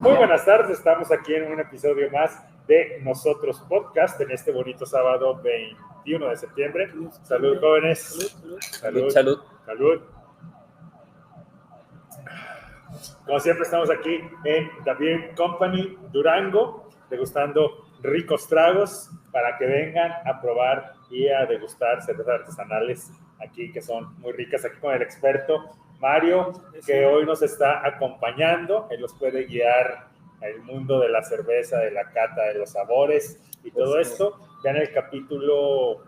Muy buenas tardes, estamos aquí en un episodio más de Nosotros Podcast en este bonito sábado 21 de septiembre. Salud, jóvenes. Salud. Como siempre estamos aquí en The Beer Company Durango, degustando ricos tragos para que vengan a probar y a degustar cervezas artesanales aquí que son muy ricas, aquí con el experto Mario, que hoy nos está acompañando. Él nos puede guiar al mundo de la cerveza, de la cata, de los sabores y todo esto. Vean el capítulo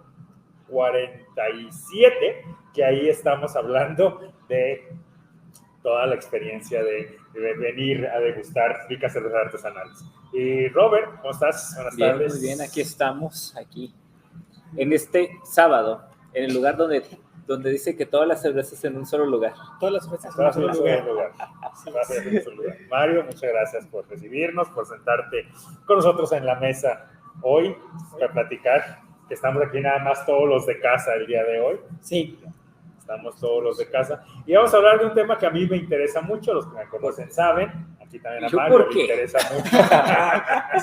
47, que ahí estamos hablando de toda la experiencia de venir a degustar ricas cervezas artesanales. Y Robert, ¿cómo estás? Buenas tardes. Muy bien, aquí estamos, aquí, en este sábado, en el lugar donde dice que todas las cervezas en un solo lugar. Todas las cervezas en un solo lugar. Mario, muchas gracias por recibirnos, por sentarte con nosotros en la mesa hoy, para platicar, que estamos aquí nada más todos los de casa el día de hoy. Sí. Estamos todos los de casa. Y vamos a hablar de un tema que a mí me interesa mucho, los que me conocen saben. Aquí también a Mario le interesa mucho.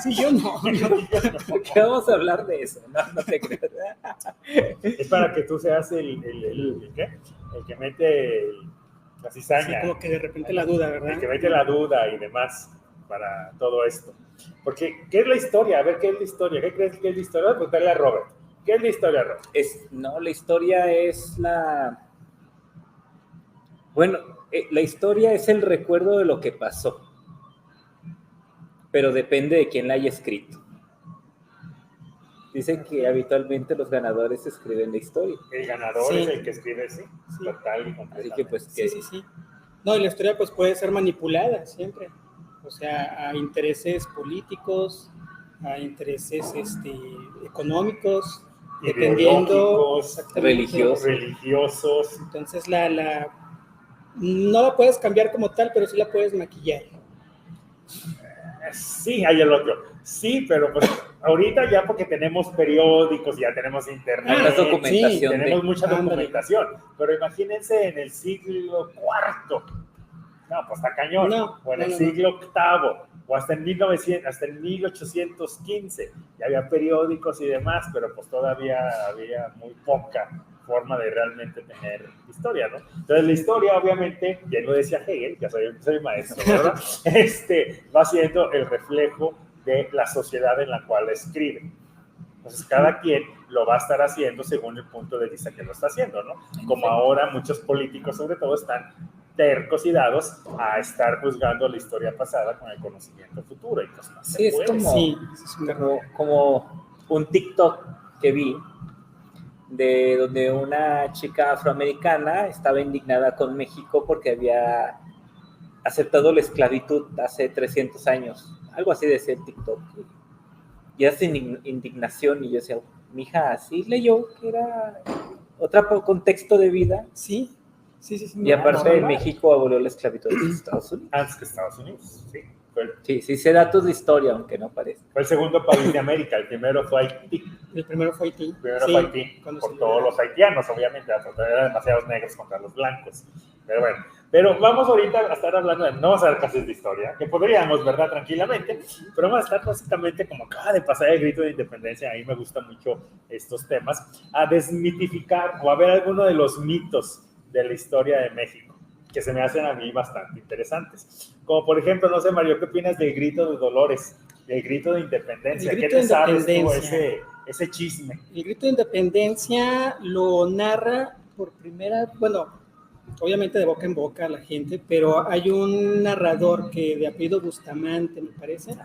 Sí, yo no. ¿Por qué vamos a hablar de eso? No te creas. Es para que tú seas el que mete la cizaña. Sí, como que de repente la duda, ¿verdad? El que mete la duda y demás para todo esto. Porque, ¿qué es la historia? A ver, ¿qué es la historia? ¿Qué crees que es la historia? Voy a preguntarle a Robert. ¿Qué es la historia, Robert? La historia es la historia es el recuerdo de lo que pasó, pero depende de quién la haya escrito. Dicen que habitualmente los ganadores escriben la historia. El ganador es el que escribe, sí. Total y completamente. Así que pues Sí. No, y la historia pues puede ser manipulada siempre. O sea, a intereses políticos, a intereses económicos, dependiendo religiosos. Entonces no la puedes cambiar como tal, pero sí la puedes maquillar. Sí, hay el otro. Sí, pero pues ahorita ya porque tenemos periódicos, ya tenemos internet, tenemos mucha documentación. Pero imagínense en el siglo IV. No, pues está cañón. O en el siglo VIII, o hasta en 1815. Ya había periódicos y demás, pero pues todavía había muy poca forma de realmente tener historia, ¿no? Entonces la historia, obviamente, ya lo decía Hegel, ya soy maestro, ¿verdad? Va siendo el reflejo de la sociedad en la cual escribe. Entonces cada quien lo va a estar haciendo según el punto de vista que lo está haciendo, ¿no? Como ahora muchos políticos, sobre todo, están tercos y dados a estar juzgando la historia pasada con el conocimiento futuro. Y pues no sí, es como un TikTok que vi, de donde una chica afroamericana estaba indignada con México porque había aceptado la esclavitud hace 300 años, algo así decía el TikTok, y hace indignación, y yo decía, mija, ¿sí leyó que era otro contexto de vida? Sí. Y aparte de México abolió la esclavitud en Estados Unidos. Antes que Estados Unidos, sí. Sí, sé datos de historia, aunque no parezca. Fue el segundo país de América, el primero fue Haití. Fue Haití, por todos los haitianos, obviamente, porque eran demasiados negros contra los blancos. Pero bueno, vamos ahorita a estar hablando no vamos a dar clases de historia, que podríamos, ¿verdad? Tranquilamente, pero vamos a estar básicamente como acaba de pasar el grito de independencia, a mí me gustan mucho estos temas, a desmitificar o a ver alguno de los mitos de la historia de México, que se me hacen a mí bastante interesantes. Como por ejemplo, no sé, Mario, ¿qué opinas del grito de Dolores, del grito de independencia? ¿Qué te sabes tú ese chisme? El grito de independencia lo narra por obviamente de boca en boca a la gente, pero hay un narrador que de apellido Bustamante, me parece,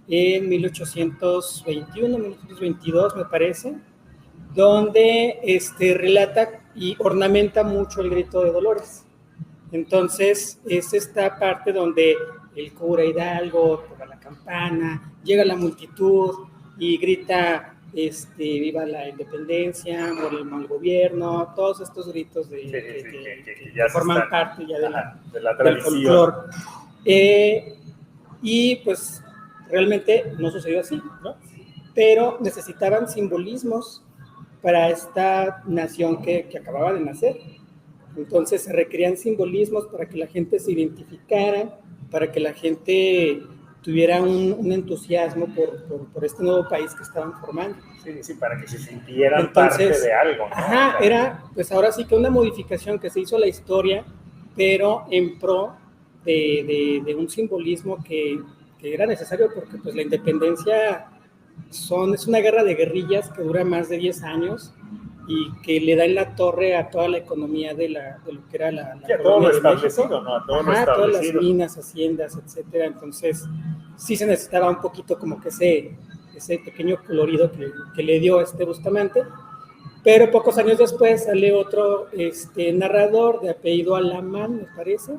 en 1821, 1822, me parece, donde relata y ornamenta mucho el grito de Dolores. Entonces, es esta parte donde el cura Hidalgo toca la campana, llega la multitud y grita viva la independencia, muere el mal gobierno, todos estos gritos que ya forman parte ya de la del folclore. Y pues realmente no sucedió así, ¿no? Pero necesitaban simbolismos para esta nación que acababa de nacer. Entonces se requerían simbolismos para que la gente se identificara, para que la gente tuviera un entusiasmo por este nuevo país que estaban formando. Sí, para que se sintieran parte de algo, ¿no? Ajá, era, pues ahora sí que una modificación que se hizo a la historia, pero en pro de un simbolismo que era necesario, porque pues la independencia es una guerra de guerrillas que dura más de 10 años y que le da en la torre a toda la economía de lo que era la a todo lo establecido, ¿no? A todo lo establecido. Todas las minas, haciendas, etcétera. Entonces, sí se necesitaba un poquito como que ese pequeño colorido que le dio Bustamante, pero pocos años después sale otro narrador de apellido Alamán, me parece,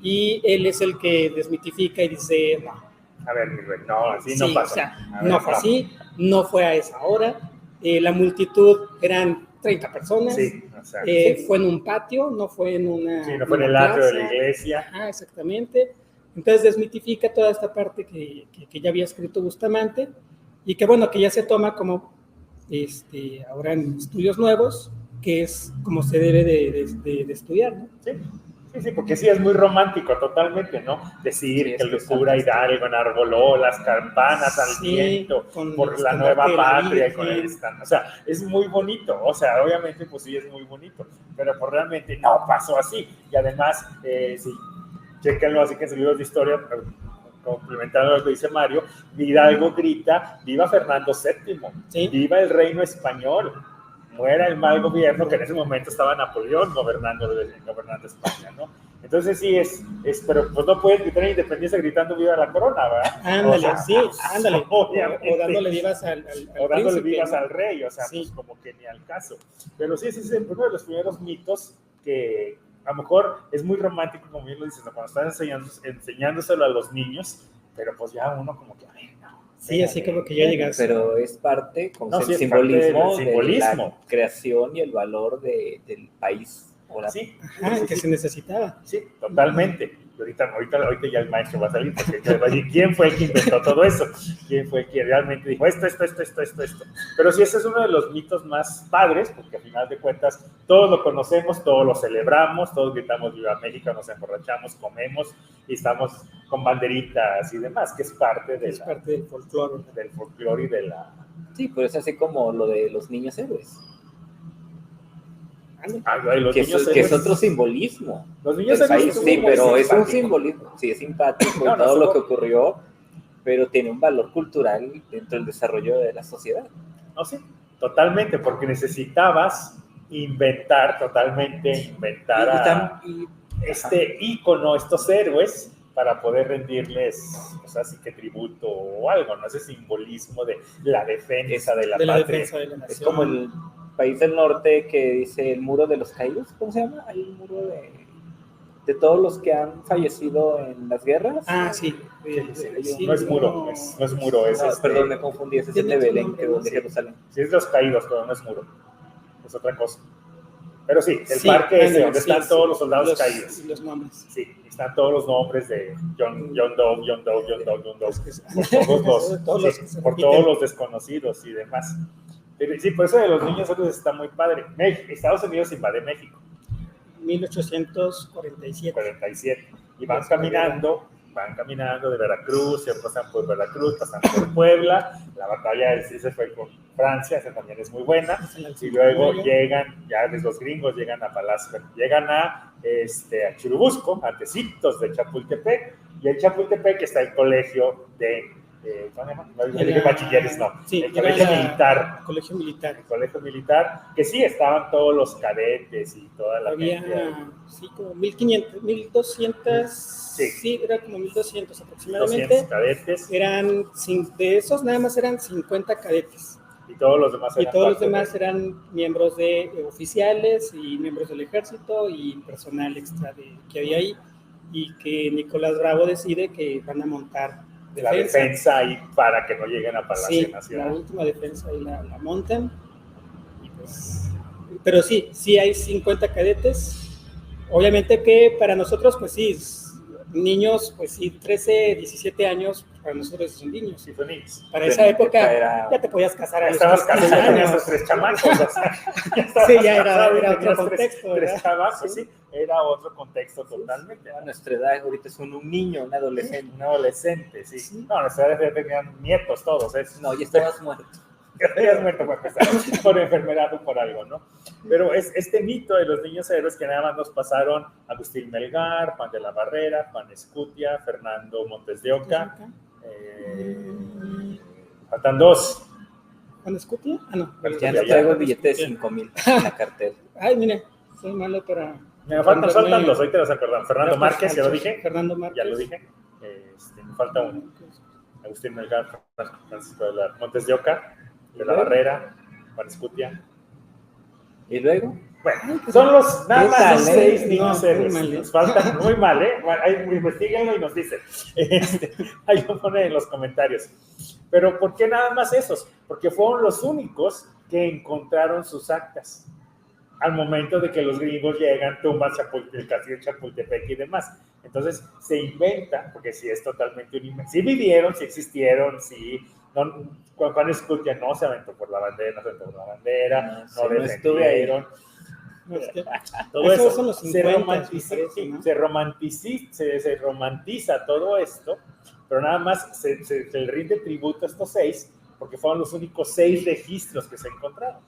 y él es el que desmitifica y dice, no. A ver, mi rey, no, así no pasó. O sea, no fue así, no fue a esa hora, la multitud eran 30 personas, sí, o sea, fue en un patio, no fue en una... Sí, no fue en el atrio de la iglesia. Ah, exactamente. Entonces desmitifica toda esta parte que ya había escrito Bustamante y que bueno, que ya se toma como ahora en estudios nuevos, que es como se debe de estudiar, ¿no? Sí, porque sí es muy romántico totalmente, ¿no? Decir que Locura Hidalgo enarboló las campanas al viento por la nueva patria y con el stand. O sea, es muy bonito, o sea, obviamente pues sí es muy bonito, pero pues realmente no pasó así. Y además, sí, chéquenlo así que en sus libros de historia, complementando lo que dice Mario, Hidalgo grita, viva Fernando VII, ¿sí? Viva el reino español, muera el mal gobierno, que en ese momento estaba Napoleón gobernando España, ¿no? Entonces sí pero pues no puedes gritar independencia gritando viva la corona, ¿verdad? Ándale, o sea, ándale, o dándole vivas al o dándole vivas al rey, o sea, pues como que ni al caso. Pero sí, ese es uno de los primeros mitos que a lo mejor es muy romántico, como bien lo dices, ¿no? Cuando estás enseñándoselo a los niños, pero pues ya uno como que, ay, no. Sí, así como que ya llegas. Pero es parte, como el simbolismo, de la creación y el valor del país. Sí, que se necesitaba. Sí, totalmente. Y ahorita ya el maestro va a salir, porque va a decir, ¿quién fue el que inventó todo eso? ¿Quién fue el que realmente dijo esto? Pero sí, ese es uno de los mitos más padres, porque al final de cuentas todos lo conocemos, todos lo celebramos, todos gritamos viva México, nos emborrachamos, comemos y estamos con banderitas y demás, que es parte del folclore. Del folclore y de la... Sí, pero es así como lo de los niños héroes. Que es otro simbolismo. Los niños héroes sí, pero es un simbolismo, sí, es simpático todo lo que ocurrió, pero tiene un valor cultural dentro del desarrollo de la sociedad. No, sí, totalmente, porque necesitabas inventar este ícono, estos héroes, para poder rendirles, o sea, así que tributo o algo, ¿no? Ese simbolismo de la defensa de la patria. Defensa de la nación. Es como el país del norte que dice el muro de los caídos, ¿cómo se llama? Hay un muro de todos los que han fallecido en las guerras. Ah, sí. No es muro, no es muro. Perdón, me confundí, ese es el de Belén, que es de Jerusalén. Sí, es los caídos, pero no es muro. Es otra cosa. Pero sí, el parque es donde están todos los soldados caídos. Y los nombres. Sí, están todos los nombres de John Doe, por todos los desconocidos y demás. Sí, por eso de los niños está muy padre. Estados Unidos invade México. 1847. Y van caminando de Veracruz, se pasan por Veracruz, pasan por Puebla. La batalla se fue con Francia, esa también es muy buena. Y luego llegan, ya los gringos llegan a Palacio, llegan a Churubusco, antecitos de Chapultepec. Y en Chapultepec está el colegio de... ¿cómo se llama? No dije bachilleres, no. Sí, el colegio militar. El colegio militar, que sí estaban todos los cadetes y toda la gente. Sí, como 1500, 1200. Sí, era como 1200 aproximadamente. 200 cadetes. De esos nada más eran 50 cadetes. Y todos los demás eran miembros de oficiales y miembros del ejército y personal extra que había ahí. Y que Nicolás Bravo decide que van a montar la defensa ahí para que no lleguen a Palacio Nacional. La última defensa ahí la montan. Y pues, pero sí hay 50 cadetes. Obviamente que para nosotros, pues sí, niños, pues sí, 13, 17 años, para nosotros son niños. Sí, son niños. Para esa época ya te podías casar a los estabas 15 casado, tenías años. los 3 chamacos, o sea, Sí, ya era casado y otro tenías contexto, tres ¿verdad? chamacos, sí, era otro contexto totalmente. A nuestra edad ahorita son un niño, un adolescente. Un adolescente, sí. No, a nuestra edad ya tenían nietos todos, No, ya estabas muerto. Ya estarías muerto para empezar, por enfermedad o por algo, ¿no? Pero es este mito de los niños héroes que nada más nos pasaron Agustín Melgar, Juan de la Barrera, Juan Escutia, Fernando Montes de Oca. Faltan 2. ¿Juan Escutia? Ah, no. Ya no traigo el billete de 5,000 en la cartera. Ay, mire, soy malo para... Me faltan 2, ahorita los acordamos. Fernando Márquez, ya lo dije. Fernando Márquez. Ya lo dije. Me falta 1. Agustín Melgar, Francisco de la Montes de Oca, de la Barrera, Juan Escutia. ¿Y luego? Bueno, son los nada más los 6 niños héroes. Muy mal, Nos faltan muy mal, ¿eh? Bueno, investíguenlo y nos dicen. Ahí lo ponen en los comentarios. Pero ¿por qué nada más esos? Porque fueron los únicos que encontraron sus actas al momento de que los gringos llegan, tumban el castillo de Chapultepec y demás. Entonces se inventa, porque sí es totalmente un invento. Sí vivieron, sí existieron, sí. Juan Escutia no se aventó por la bandera, no se aventó por la bandera, no defendieron. Todo eso son los 50, se romantiza todo esto, pero nada más se le rinde tributo a estos 6 porque fueron los únicos 6 registros que se encontraron.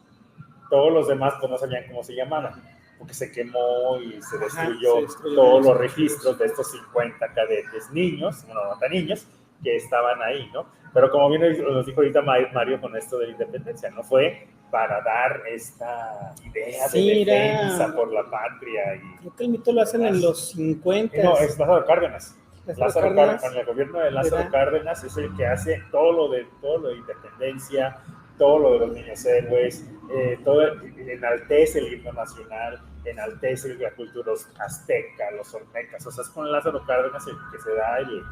Todos los demás pues no sabían cómo se llamaban, porque se quemó y se destruyó todos los registros de estos 50 cadetes niños, bueno, no tan niños, que estaban ahí, ¿no? Pero como bien nos dijo ahorita Mario con esto de la independencia, no fue para dar esta idea de defensa por la patria. Creo que el mito lo hacen en los 50. No, es Lázaro Cárdenas. Lázaro Cárdenas. Con el gobierno de Lázaro Cárdenas es el que hace todo lo de independencia, todo lo de los niños héroes, enaltece el himno nacional, enaltece la cultura azteca, los olmecas. O sea, es con Lázaro Cárdenas el que se da el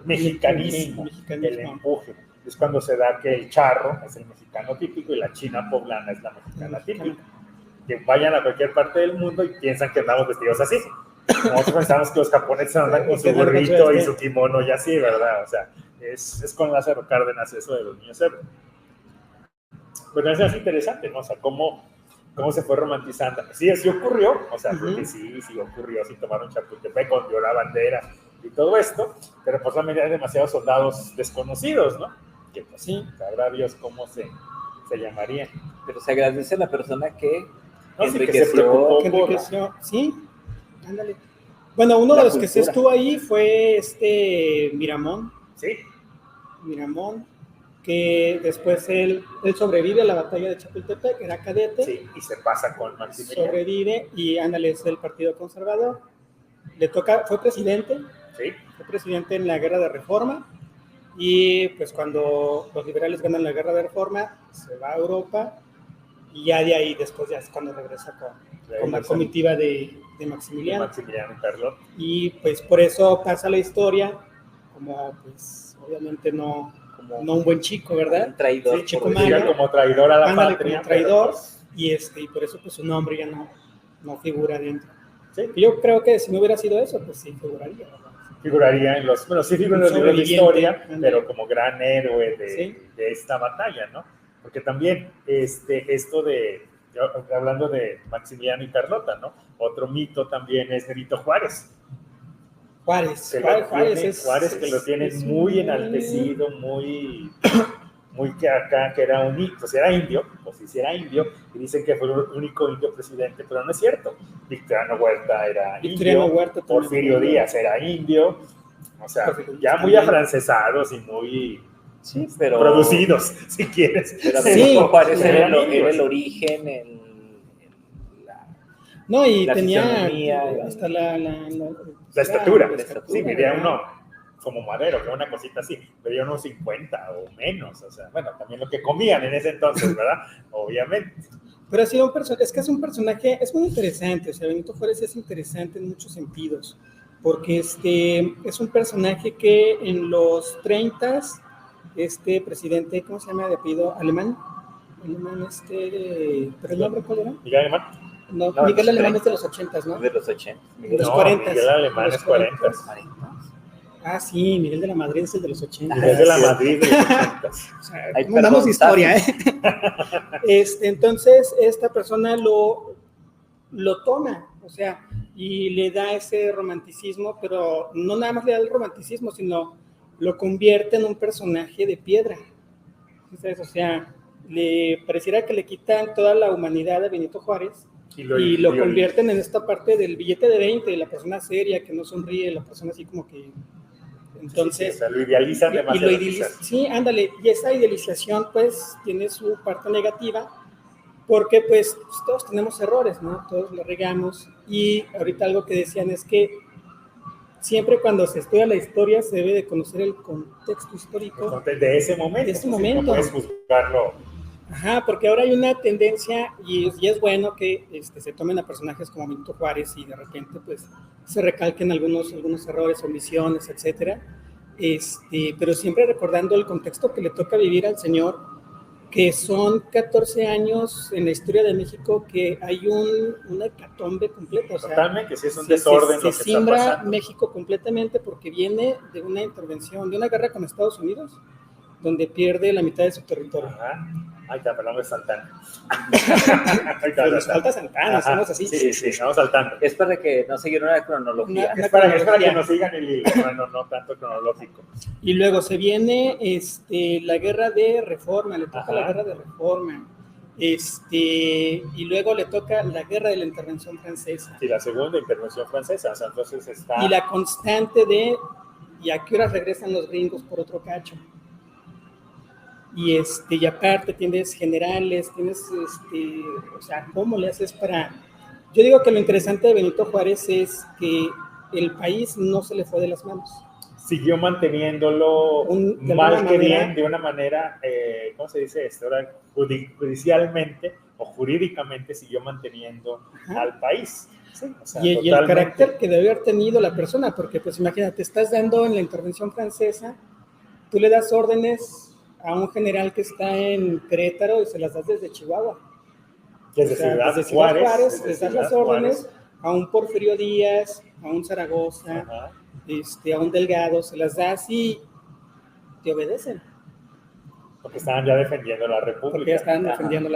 mexicanismo, el empuje. Es cuando se da que el charro es el mexicano típico y la china poblana es la mexicana típica. Que vayan a cualquier parte del mundo y piensan que andamos vestidos así. Nosotros pensamos que los japoneses andan con su gorrito y su kimono y así, ¿verdad? O sea, es con Lázaro Cárdenas eso de los niños héroes. Pero eso es interesante, ¿no? O sea, cómo se fue romantizando. Sí ocurrió, o sea, porque sí ocurrió, sí tomaron Chapultepec, ondeó la bandera y todo esto, pero pues también hay demasiados soldados desconocidos, ¿no? Que pues sí, sabrá Dios cómo se llamaría. Pero se agradece a la persona que enriqueció. Sí, ándale. Bueno, uno de los que se estuvo ahí fue Miramón. Sí. Miramón, que después él sobrevive a la batalla de Chapultepec, era cadete. Sí, y se pasa con Maximiliano. Sobrevive y ándale, es del Partido Conservador. Fue presidente. Sí. Fue presidente en la Guerra de Reforma. Y pues cuando los liberales ganan la Guerra de Reforma, se va a Europa. Y ya de ahí, después ya es cuando regresa con la comitiva de Maximiliano. Maximiliano Carlot. Y pues por eso pasa la historia como pues obviamente no un buen chico, ¿verdad? Un traidor. Sí, chico malo, como traidor a la patria. Como traidor, pues, y por eso pues su nombre ya no figura dentro. Sí. Yo creo que si no hubiera sido eso, pues sí figuraría. Figuraría en los, sí figura en los libros de historia, pero como gran héroe de esta batalla, ¿no? Porque también esto hablando de Maximiliano y Carlota, ¿no? Otro mito también es Benito Juárez. Juárez que lo tienen muy enaltecido, muy que acá, que era pues era indio, y dicen que fue el único indio presidente, pero no es cierto. Victoriano Huerta era indio, Porfirio Díaz era indio, o sea, ya muy afrancesados y muy producidos, si quieres. Pero sí, Juárez era el origen, no, y tenía hasta la estatura. Sí, medía uno como Madero, que una cosita así, medía unos 50 o menos, o sea, bueno, también lo que comían en ese entonces, ¿verdad? Obviamente. Pero ha sido es un personaje, es muy interesante, o sea, Benito Juárez es interesante en muchos sentidos, porque es un personaje que en los 30s, presidente, ¿cómo se llama de apellido? Alemán, pero el nombre, ¿cuál era? Miguel Alemán. No, No, Miguel los Alemán es 30. de los 80s, ¿no? De los 80. De los No, 40. Miguel Alemán es 40. Ah, sí, Miguel de la Madrid es el de los 80. Miguel de la Sí. Madrid de los 80. O sea, Ay, ¿cómo andamos de perdón, historia, Entonces, esta persona lo toma, o sea, y le da ese romanticismo, pero no nada más le da el romanticismo, sino lo convierte en un personaje de piedra. Entonces, o sea, le pareciera que le quitan toda la humanidad a Benito Juárez y lo convierten en esta parte del billete de 20, de la persona seria que no sonríe, la persona así como que... Entonces, sí, o sea, lo idealizan demasiado. Sí, ándale, y esa idealización pues tiene su parte negativa, porque pues todos tenemos errores, ¿no? Todos lo regamos, y ahorita algo que decían es que siempre cuando se estudia la historia se debe de conocer el contexto histórico De ese momento. De ese momento. No puedes juzgarlo. Ajá, porque ahora hay una tendencia y es bueno que se tomen a personajes como Benito Juárez y de repente pues se recalquen algunos errores, omisiones, etcétera, pero siempre recordando el contexto que le toca vivir al señor, que son 14 años en la historia de México que hay una hecatombe completa. O sea, totalmente, sí es un desorden. Se simbra México completamente porque viene de una intervención, de una guerra con Estados Unidos, donde pierde la mitad de su territorio. Ajá. Ay, te hablamos de Santana. Nos falta Santana, somos así. Sí, estamos saltando. Es para que no siguieran una cronología. Es para que nos sigan el hilo, no tanto cronológico. Y luego se viene la guerra de reforma, le toca la guerra de reforma. Y luego le toca la guerra de la intervención francesa. Sí, la segunda intervención francesa, o sea, entonces está... Y la constante de, ¿y a qué horas regresan los gringos por otro cacho? Y aparte tienes generales, o sea, ¿cómo le haces para...? Yo digo que lo interesante de Benito Juárez es que el país no se le fue de las manos. Siguió manteniéndolo mal que bien, de una manera, ¿cómo se dice esto? Ahora, judicialmente o jurídicamente siguió manteniendo al país. Sí, o sea, y el carácter que debe haber tenido la persona, porque pues imagínate, estás dando en la intervención francesa, tú le das órdenes a un general que está en Querétaro y se las das desde Chihuahua. Desde Ciudad Juárez, les das las órdenes a un Porfirio Díaz, a un Zaragoza, a un Delgado, se las das y te obedecen. Porque estaban ya defendiendo la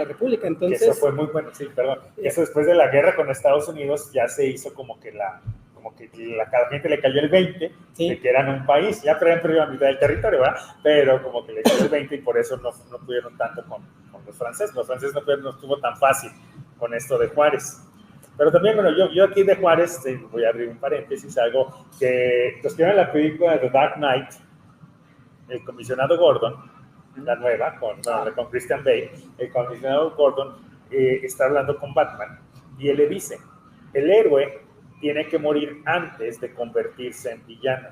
República. Entonces, eso fue muy bueno, sí, perdón. Eso después de la guerra con Estados Unidos ya se hizo como que la gente le cayó el 20 de que eran un país, ya habían perdido la mitad del territorio, ¿verdad? Pero como que le cayó el 20 y por eso no pudieron tanto con los franceses. Los franceses no estuvo tan fácil con esto de Juárez. Pero también, bueno, yo aquí de Juárez, voy a abrir un paréntesis, algo que los que vieron la película de The Dark Knight, el comisionado Gordon, la nueva, con Christian Bale, el comisionado Gordon está hablando con Batman y él le dice, el héroe tiene que morir antes de convertirse en villano,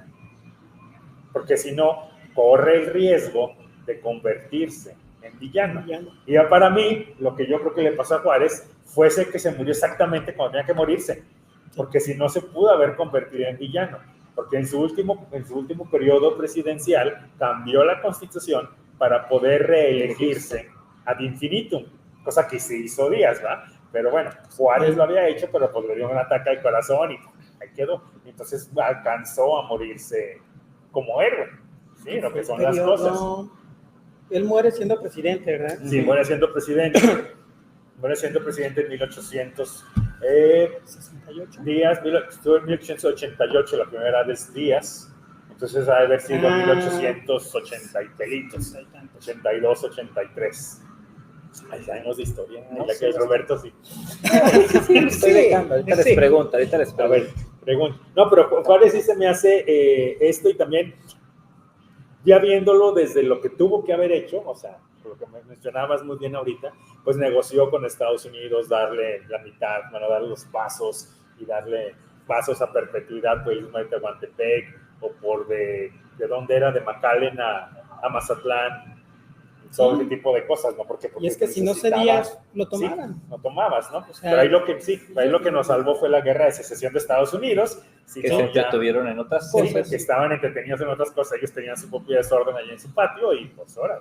porque si no, corre el riesgo de convertirse en villano. Y ya para mí, lo que yo creo que le pasó a Juárez fue ese que se murió exactamente cuando tenía que morirse, porque si no se pudo haber convertido en villano, porque en su último periodo presidencial cambió la Constitución para poder reelegirse ad infinitum, cosa que se hizo Díaz, ¿va? Pero bueno, Juárez lo había hecho, pero pues le dio un ataque al corazón y ahí quedó. Entonces alcanzó a morirse como héroe, ¿sí? Lo que son las cosas. No. Él muere siendo presidente, ¿verdad? Sí, muere siendo presidente. Muere siendo presidente en 1868. Díaz, estuvo en 1888, la primera vez Díaz. Entonces ha de haber sido 1880 y pelitos, 82, 83. Ahí sabemos de historia, no, ya que Roberto sí. Estoy dejando, ahorita les pregunto. A ver, pregunto. No, pero Juárez sí se me hace esto y también ya viéndolo desde lo que tuvo que haber hecho, o sea, por lo que me mencionabas muy bien ahorita, pues negoció con Estados Unidos darle la mitad, darle los pasos y darle pasos a perpetuidad por el Istmo de Tehuantepec o por de dónde era, de McAllen a Mazatlán. Todo ese tipo de cosas, ¿no? Porque y es que si no cedías, lo tomaban. Sí, lo tomabas, ¿no? O sea, pero ahí lo que nos salvó fue la guerra de secesión de Estados Unidos. Si que se entretuvieron en otras cosas. Que estaban entretenidos en otras cosas. Ellos tenían su propio desorden allí en su patio y pues ahora.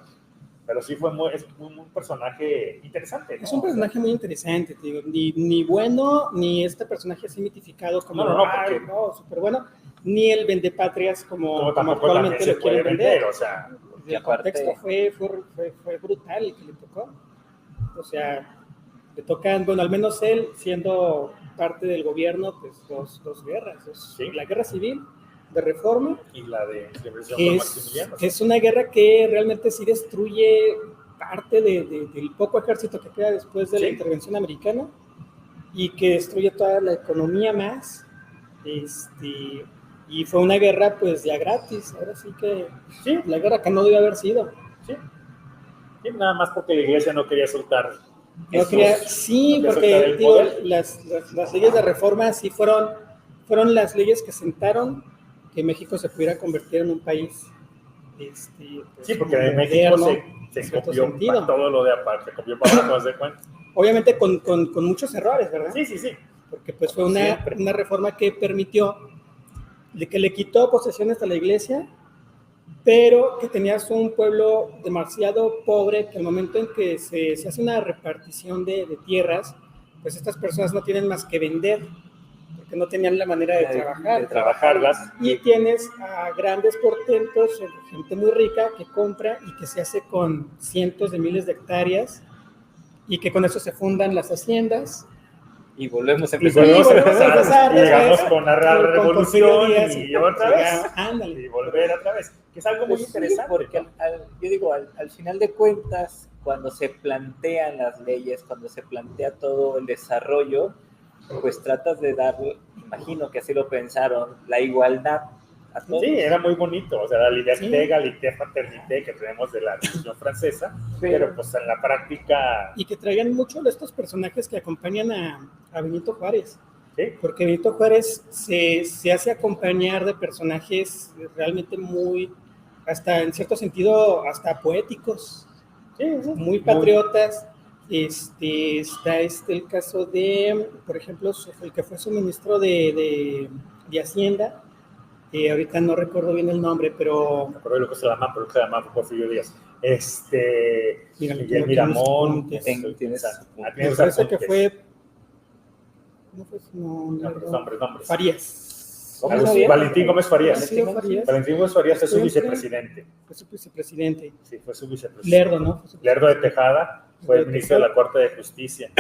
pero sí es un personaje interesante, ¿no? Es un personaje muy interesante, te digo, ni bueno, ni este personaje así mitificado como, porque súper bueno, ni el vendepatrias como tampoco actualmente también lo quieren vender. o sea, El contexto fue brutal el que le tocó. O sea, le tocan, bueno, al menos él, siendo parte del gobierno, pues dos guerras. ¿sí? La guerra civil de reforma y la de intervención por Maximiliano. Es una guerra que realmente sí destruye parte del poco ejército que queda después de la intervención americana y que destruye toda la economía más. Y fue una guerra pues ya gratis, ahora sí que la guerra que no debió haber sido. Sí, nada más porque la iglesia no quería soltar. Porque digo, las leyes de reforma sí fueron las leyes que sentaron que México se pudiera convertir en un país. Pues, sí, porque de México se copió para todo lo de aparte, se copió para abajo, de cuenta. Obviamente con muchos errores, ¿verdad? Sí. Porque pues fue una reforma que permitió, que le quitó posesiones a la iglesia, pero que tenías un pueblo demasiado pobre que al momento en que se hace una repartición de tierras, pues estas personas no tienen más que vender, porque no tenían la manera de trabajarlas. Y tienes a grandes portentos, gente muy rica que compra y que se hace con cientos de miles de hectáreas y que con eso se fundan las haciendas. Y volvemos a empezar. Y llegamos con la revolución y otra vez. Y volver otra vez. Que es algo muy interesante. Porque yo digo, al final de cuentas, cuando se plantean las leyes, cuando se plantea todo el desarrollo, pues tratas de darle, imagino que así lo pensaron, la igualdad a todos. Sí, era muy bonito, o sea, la liberté, egalité, fraternité que tenemos de la Revolución Francesa, pero pues en la práctica... Y que traían mucho de estos personajes que acompañan a Benito Juárez. ¿Sí? Porque Benito Juárez se hace acompañar de personajes realmente muy, hasta en cierto sentido, hasta poéticos, muy patriotas. Está el caso de, por ejemplo, el que fue su ministro de Hacienda, ahorita no recuerdo bien el nombre, pero... Me acuerdo de lo que se llama Porfirio Díaz. Miguel Miramón. Me parece que fue... No fue nombres. Farías. Valentín Gómez Farías. Valentín Gómez Farías es su vicepresidente. Fue su vicepresidente. Sí, fue su vicepresidente. Lerdo, ¿no? Lerdo de Tejada fue el ministro de la Corte de Justicia.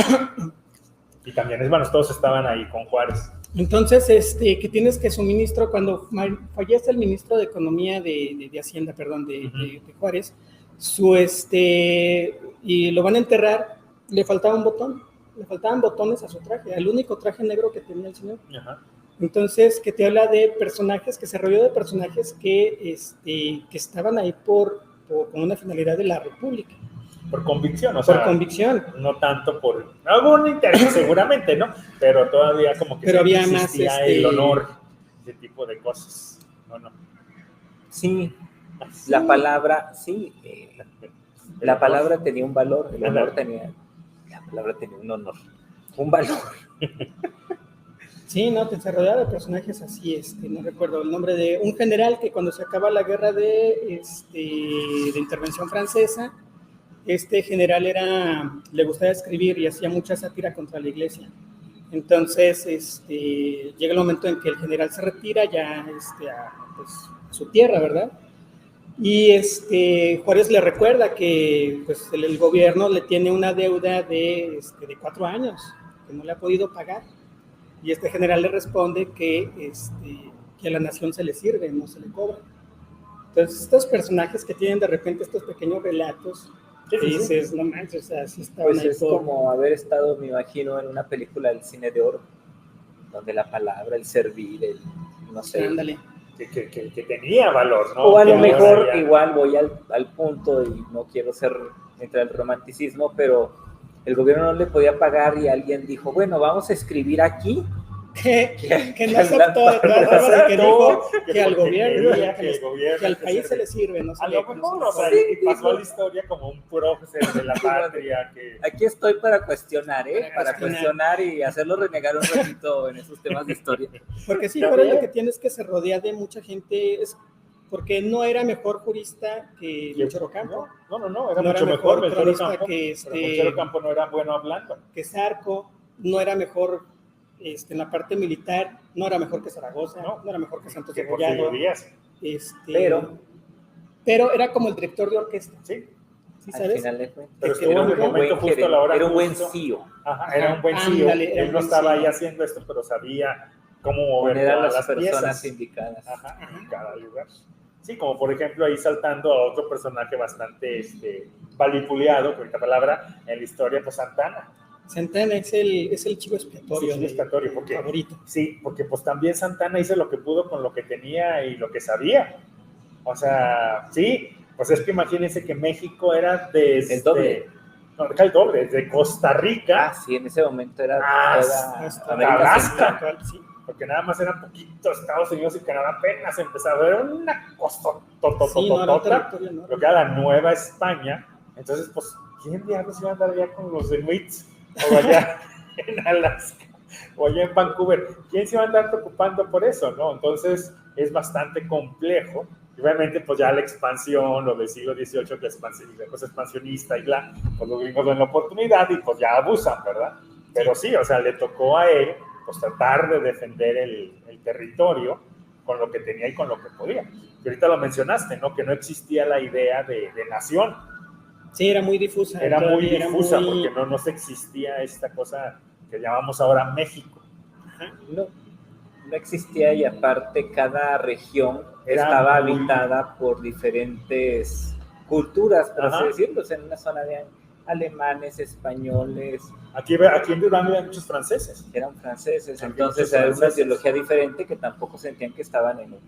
Y también, todos estaban ahí con Juárez. Entonces, que tienes que su ministro, cuando fallece el ministro de Economía de Hacienda, perdón, de Juárez, y lo van a enterrar, le faltaba un botón, le faltaban botones a su traje, al único traje negro que tenía el señor. Ajá. Entonces, que te habla de personajes, que se rodeó de personajes que estaban ahí con una finalidad de la República. Por convicción, por convicción. No tanto por algún interés seguramente, ¿no? Pero todavía como que había más el honor, ese tipo de cosas, ¿no? Sí, la palabra, la palabra tenía un valor, la palabra tenía un honor, un valor. Sí, no, se rodeaba de personajes así, no recuerdo el nombre de un general que cuando se acaba la guerra de intervención francesa, este general le gustaba escribir y hacía mucha sátira contra la iglesia. Entonces, llega el momento en que el general se retira ya a su tierra, ¿verdad? Y Juárez le recuerda que pues, el gobierno le tiene una deuda de 4 años que no le ha podido pagar. Y este general le responde que a la nación se le sirve, no se le cobra. Entonces, estos personajes que tienen de repente estos pequeños relatos, dices, no manches, o sea, sí estaban pues es como haber estado, me imagino, en una película del cine de oro, donde la palabra, el servir, no sé. Ándale. Que tenía valor, ¿no? O a lo mejor igual voy al punto y no quiero entrar al romanticismo, pero el gobierno no le podía pagar y alguien dijo, bueno, vamos a escribir aquí. Que no aceptó de todas formas, que dijo que al gobierno, que al país se le sirve, no sé. A lo mejor, pasó a la historia como un prócer de la patria. Aquí estoy para cuestionar, para cuestionar y hacerlo renegar un ratito en esos temas de historia. Porque sí, pero lo que tienes que se rodea de mucha gente, porque no era mejor jurista que Melchor Ocampo. No, era mucho mejor Melchor Ocampo, pero Melchor Ocampo no era bueno hablando. Que Zarco, no era mejor en la parte militar, no era mejor que Zaragoza, no era mejor que Santos de Gollado. Pero era como el director de orquesta. Sí. ¿Sí sabes? Al final pero estuvo en el momento justo a la hora. Era un buen CEO. Ajá, era un buen CEO. Él no estaba ahí haciendo esto, pero sabía cómo mover todas las personas piezas indicadas. Ajá, en cada lugar. Sí, como por ejemplo ahí saltando a otro personaje bastante valipuleado, con esta palabra, en la historia, pues Santana. Santana es el chivo expiatorio. Sí, expiatorio, porque, favorito. Sí, porque pues también Santana hizo lo que pudo con lo que tenía y lo que sabía. O sea, sí, pues es que imagínense que México era desde... El doble. No, el doble, desde Costa Rica. Ah, sí, en ese momento era hasta Alaska. Sí, porque nada más eran poquitos Estados Unidos y Canadá apenas empezaba. Era una cosa lo que era la Nueva España. Entonces, pues, ¿quién diablos iba a andar allá con los Inuits? O allá en Alaska, o allá en Vancouver. ¿Quién se iba a andar preocupando por eso, no? Entonces, es bastante complejo. Y obviamente, pues ya la expansión, lo del siglo XVIII, que es expansionista y bla, pues los gringos ven la oportunidad y pues ya abusan, ¿verdad? Pero sí, o sea, le tocó a él pues tratar de defender el territorio con lo que tenía y con lo que podía. Y ahorita lo mencionaste, ¿no? Que no existía la idea de nación. Sí, era muy difusa. Era muy difusa porque no existía esta cosa que llamamos ahora México. No existía, y aparte cada región estaba habitada por diferentes culturas, por así decirlo. En una zona de alemanes, españoles. Aquí en Durango había muchos franceses. Eran franceses, entonces era una ideología diferente que tampoco sentían que estaban en un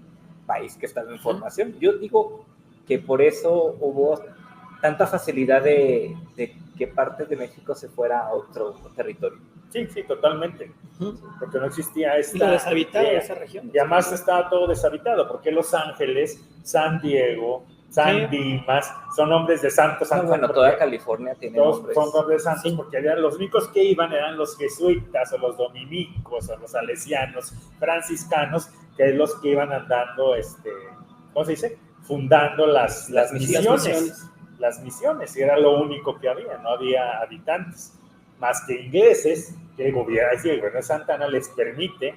país que estaba en formación. Yo digo que por eso hubo tanta facilidad de que parte de México se fuera a otro territorio. Sí, totalmente. Porque no existía esta esa región. Y además estaba todo deshabitado, porque Los Ángeles, San Diego, San Dimas, son nombres de santos. Bueno, toda California tiene nombres. Son nombres de santos, porque los únicos que iban eran los jesuitas, o los dominicos, o los salesianos, franciscanos, que es los que iban andando, ¿cómo se dice? Fundando las misiones. Las misiones, y era lo único que había, no había habitantes, más que ingleses, que el gobierno de Santana les permite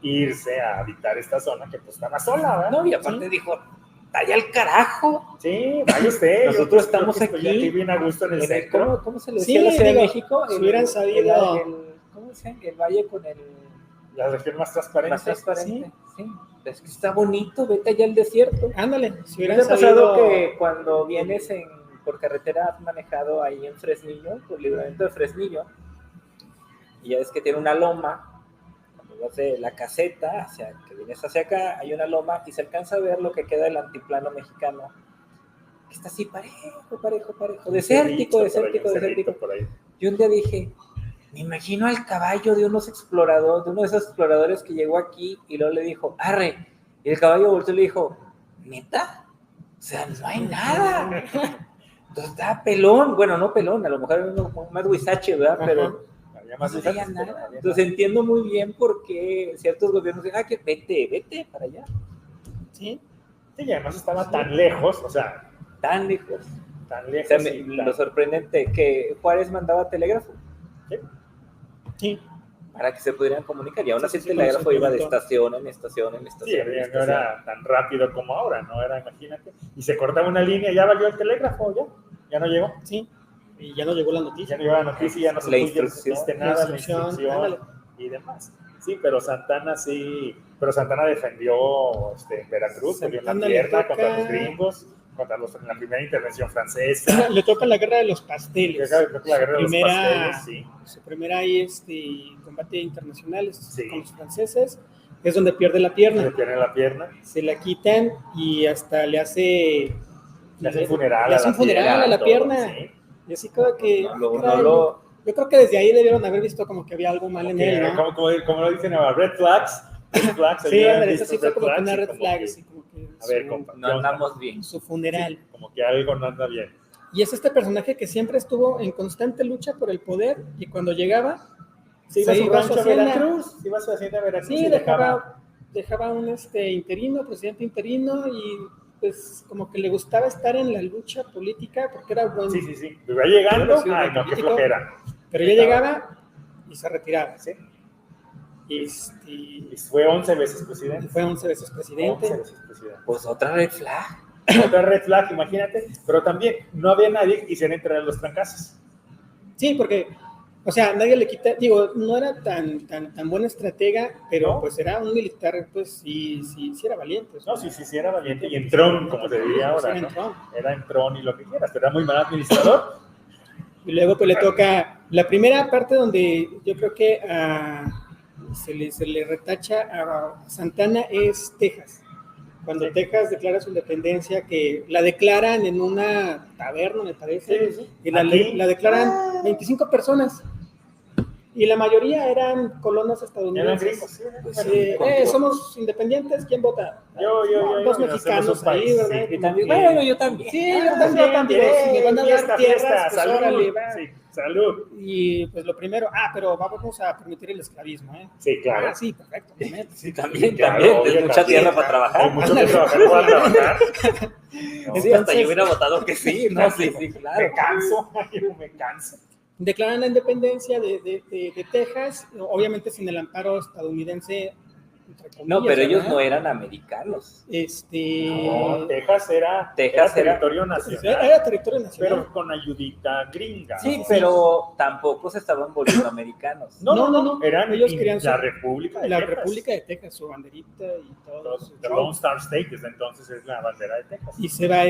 irse a habitar esta zona que pues estaba sola, ¿verdad? No, y aparte dijo, vaya al carajo. Sí, vaya usted. Nosotros estamos aquí bien a gusto en el centro. ¿Cómo se le decía a la Ciudad de México? Si hubieran sabido... ¿Cómo se llama? El valle con la región más transparente. Más transparente, sí. Es que está bonito, vete allá al desierto. Ándale. Si hubieran sabido que cuando vienes por carretera has manejado ahí en Fresnillo, por el libramiento de Fresnillo, y ya ves que tiene una loma, cuando vas de la caseta, que vienes hacia acá, hay una loma y se alcanza a ver lo que queda del altiplano mexicano, que está así parejo, desértico. Y un día dije, me imagino al caballo de uno de esos exploradores que llegó aquí, y luego le dijo, arre, y el caballo volteó y le dijo, ¿neta? O sea, no hay nada. Entonces estaba pelón, bueno, no pelón, a lo mejor era más huizache, ¿verdad? Pero no sabía nada. Entonces entiendo muy bien por qué ciertos gobiernos dicen, que vete para allá. Sí, y además estaba tan lejos, o sea. Tan lejos. O sea, lo sorprendente que Juárez mandaba telégrafo. Sí. Para que se pudieran comunicar, y aún así el telégrafo iba de estación en estación. Sí, no era tan rápido como ahora, ¿no? Era, imagínate, y se cortaba una línea, ya valió el telégrafo, ya no llegó. Sí, y ya no llegó la noticia. Ya no llegó la noticia, ya no se nada, la instrucción y demás. Sí, pero Santana defendió Veracruz, se dio en la pierna contra los gringos, en la primera intervención francesa. Le toca la guerra de los pasteles. Su primera combate internacional con los franceses, es donde pierde la pierna. Se la quitan y hasta le hace un funeral a la pierna. Sí. Y así como que... Yo creo que desde ahí debieron haber visto como que había algo mal en él, ¿no? Como lo dicen ahora, red flags. Sí, eso sí fue como una red flag. A ver, compa, no andamos bien. Su funeral. Sí, como que algo no anda bien. Y es este personaje que siempre estuvo en constante lucha por el poder, y cuando llegaba, se iba a su Veracruz. Sí, dejaba un presidente interino, y pues como que le gustaba estar en la lucha política porque era bueno. Sí. Iba llegando, ay no, qué flojera. Pero ya llegaba y se retiraba. Sí. Y fue 11 veces presidente. Fue 11 veces presidente. 11 veces presidente. Pues otra red flag. Otra red flag, imagínate. Pero también no había nadie que quisiera entrar a los trancazos. Sí, porque, o sea, nadie le quita, digo, no era tan buena estratega, pero ¿no? Pues era un militar, pues sí era valiente. No, sí era valiente. Y entrón, como se diría ahora, ¿no? Era entrón y lo que quieras, pero era muy mal administrador. Y luego pues le toca la primera parte donde yo creo que se le retacha a Santana es Texas. Cuando Texas declara su independencia, que la declaran en una taberna, me parece, y la declaran 25 personas. Y la mayoría eran colonos estadounidenses. Somos independientes, ¿quién vota? Yo. Dos mexicanos ahí, ¿verdad? Y también, bueno, yo también. Sí, yo también. Si me van a dar tierras, pues órale, va. Sí, salud. Y pues lo primero, pero vamos a permitir el esclavismo, ¿eh? Sí, claro. Sí, perfecto. Sí, también. Claro, Hay mucha tierra para trabajar. Hay mucho que trabajar para trabajar. Sí, hasta yo hubiera votado que sí, ¿no? Sí, claro. Me canso. Declaran la independencia de Texas, obviamente sin el amparo estadounidense. No, pero ellos no eran americanos. No, Texas era territorio nacional. Era territorio nacional. Pero con ayudita gringa. Sí, pero tampoco se estaban volviendo americanos. No. Ellos querían la República de Texas. La República de Texas, su banderita y todo. The Lone Star State, desde entonces es la bandera de Texas. Y se va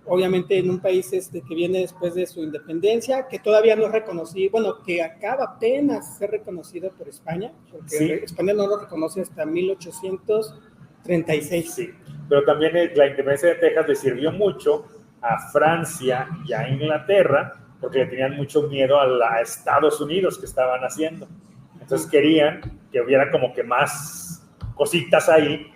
obviamente en un país que viene después de su independencia, que todavía no es reconocido, bueno, que acaba apenas de ser reconocido por España, porque España no lo reconoce hasta 1836. Sí, pero también la independencia de Texas le sirvió mucho a Francia y a Inglaterra, porque le tenían mucho miedo a Estados Unidos que estaban haciendo. Entonces querían que hubiera como que más cositas ahí,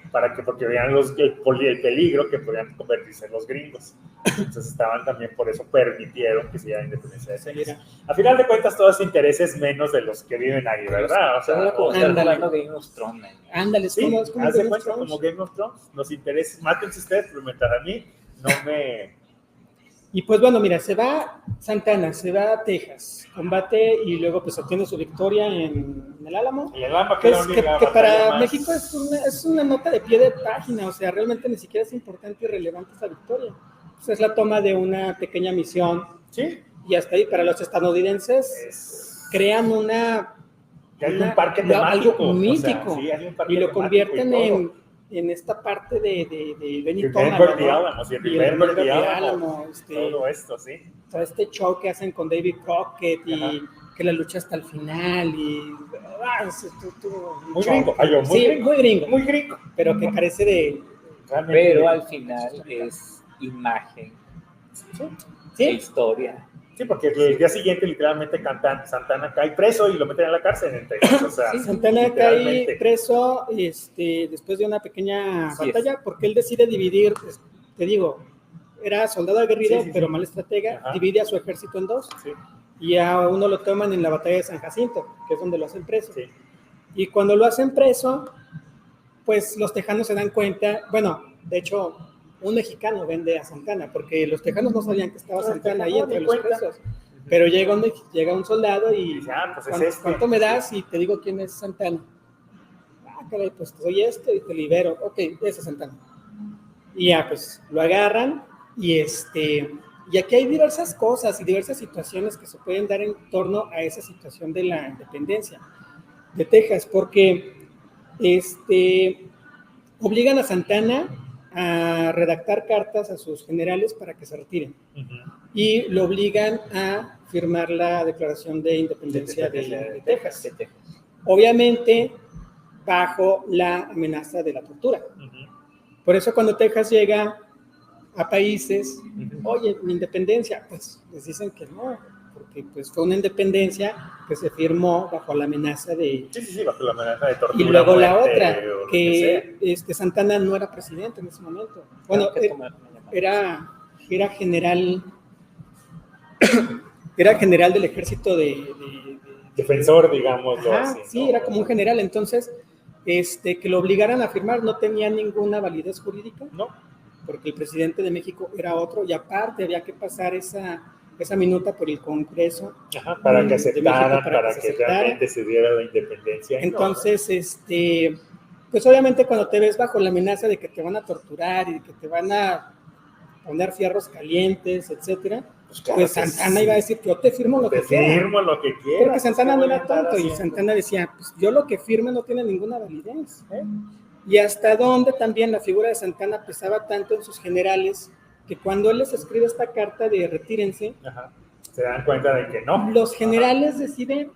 porque veían el peligro que podían convertirse en los gringos. Entonces estaban también, por eso permitieron que se diera independencia de Texas. A final de cuentas, todos intereses menos de los que viven ahí, ¿verdad? O sea, como estar hablando de Game of Thrones. Ándale, sí, hace cuenta como Game of Thrones. Los intereses, mátense ustedes, pero mientras a mí no me... Y pues bueno, mira, se va Santana, se va a Texas, combate y luego pues obtiene su victoria en el Álamo. El Álamo, que para México es una nota de pie de página, o sea, realmente ni siquiera es importante y relevante esa victoria. Pues es la toma de una pequeña misión. Sí. Y hasta ahí, para los estadounidenses, crean un parque temático. Algo mítico. O sea, sí, un parque y lo convierten en esta parte de Benito Álamos, todo esto, sí. Todo este show que hacen con David Crockett y que la lucha hasta el final y muy gringo, pero que carece de... Pero al final es imagen, historia. Sí, porque el día siguiente literalmente Santana cae preso y lo meten en la cárcel en Texas. O sea, Santana cae preso después de una pequeña batalla, porque él decide dividir, te digo, era soldado aguerrido, pero mal estratega, divide a su ejército en dos, y a uno lo toman en la batalla de San Jacinto, que es donde lo hacen preso. Sí. Y cuando lo hacen preso, pues los tejanos se dan cuenta, bueno, de hecho... un mexicano vende a Santana, porque los tejanos no sabían que estaba Santana ahí entre los presos. Pero llega un soldado y dice, pues ¿cuánto me das? Y te digo quién es Santana. Caray, pues soy y te libero. Ok, ese es Santana. Y ya, pues lo agarran y aquí hay diversas cosas y diversas situaciones que se pueden dar en torno a esa situación de la independencia de Texas, porque obligan a Santana a redactar cartas a sus generales para que se retiren. Y lo obligan a firmar la declaración de independencia de Texas. Obviamente, bajo la amenaza de la tortura. Por eso cuando Texas llega a países, oye, mi independencia, pues les dicen que no, porque pues fue una independencia que se firmó bajo la amenaza de... Sí, bajo la amenaza de tortura. Y luego la otra, que Santana no era presidente en ese momento. Bueno, era general del ejército de defensor, digamos. Sí, era como un general, entonces que lo obligaran a firmar no tenía ninguna validez jurídica, No. porque el presidente de México era otro, y aparte había que pasar esa minuta por el Congreso. Ajá, para que aceptaran, México, para que realmente se diera la independencia. Entonces, pues obviamente cuando te ves bajo la amenaza de que te van a torturar y de que te van a poner fierros calientes, etcétera, pues Santana iba a decir que yo te firmo lo que quiera. Te firmo lo que quiera. Porque Santana no era tonto, y Santana decía, pues yo lo que firme no tiene ninguna validez. Y hasta dónde también la figura de Santana pesaba tanto en sus generales, que cuando él les escribe esta carta de retírense, se dan cuenta de que no. Los generales deciden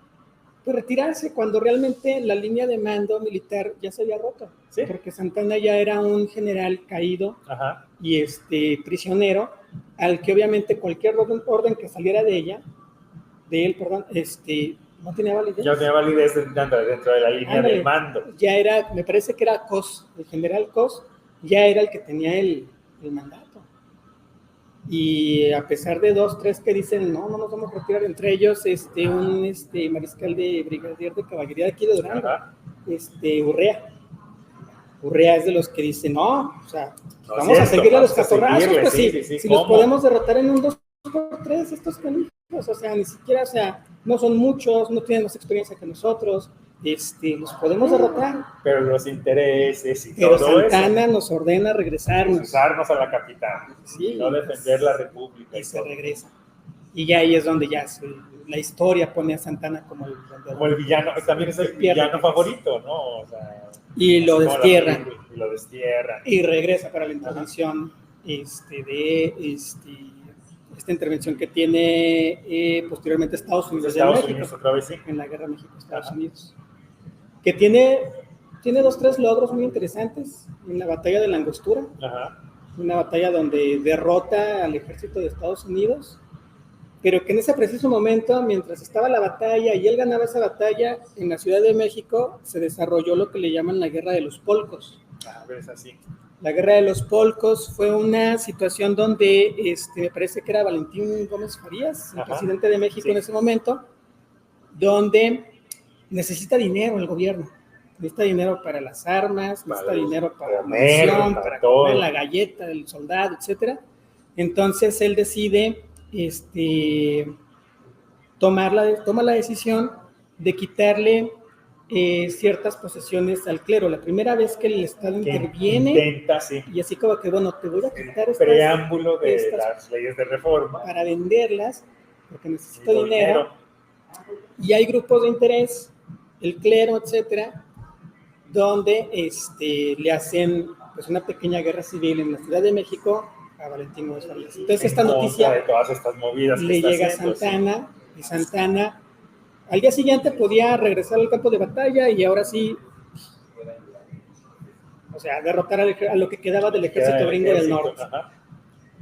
pues, retirarse cuando realmente la línea de mando militar ya se había roto. ¿Sí? Porque Santana ya era un general caído y prisionero, al que obviamente cualquier orden que saliera de él, no tenía validez. Ya tenía validez dentro de la línea de mando. Ya era, me parece que era Cos, el general Cos, ya era el que tenía el mandato. Y a pesar de 2, 3 que dicen, no nos vamos a retirar, entre ellos un mariscal de brigadier de caballería de aquí de Durango, Urrea. Urrea es de los que dicen, no, o sea, vamos a seguirle a los catorrazos, pues sí, si los podemos derrotar en un 2x3, estos canijos, o sea, ni siquiera, o sea, no son muchos, no tienen más experiencia que nosotros, los podemos derrotar. Pero los intereses y pero todo Santana eso, nos ordena regresarnos a la capital, no defender la república. Y se regresa. Y ya ahí es donde ya la historia pone a Santana como el villano, también es el villano favorito, ¿no? O sea, y lo destierran. Y regresa para la intervención esta intervención que tiene posteriormente Estados Unidos otra vez, sí. En la Guerra México-Estados Unidos. Que tiene 2, 3 logros muy interesantes en la batalla de la Angostura, una batalla donde derrota al ejército de Estados Unidos, pero que en ese preciso momento, mientras estaba la batalla y él ganaba esa batalla, en la Ciudad de México se desarrolló lo que le llaman la Guerra de los Polcos. Es así. La Guerra de los Polcos fue una situación donde me parece que era Valentín Gómez Farías, el presidente de México en ese momento, donde necesita dinero el gobierno. Necesita dinero para las armas, necesita dinero para la munición, para comer la galleta del soldado, etc. Entonces él decide toma la decisión de quitarle ciertas posesiones al clero. La primera vez que el Estado interviene, y así como que, bueno, te voy a quitar preámbulo de las leyes de reforma para venderlas, porque necesito dinero. Y hay grupos de interés, el clero, etcétera, donde le hacen pues una pequeña guerra civil en la Ciudad de México a Valentín Gómez Farías. Entonces esta noticia de todas estas movidas le llega a Santana, y Santana al día siguiente podía regresar al campo de batalla y ahora sí, o sea, derrotar a lo que quedaba del ejército gringo del norte.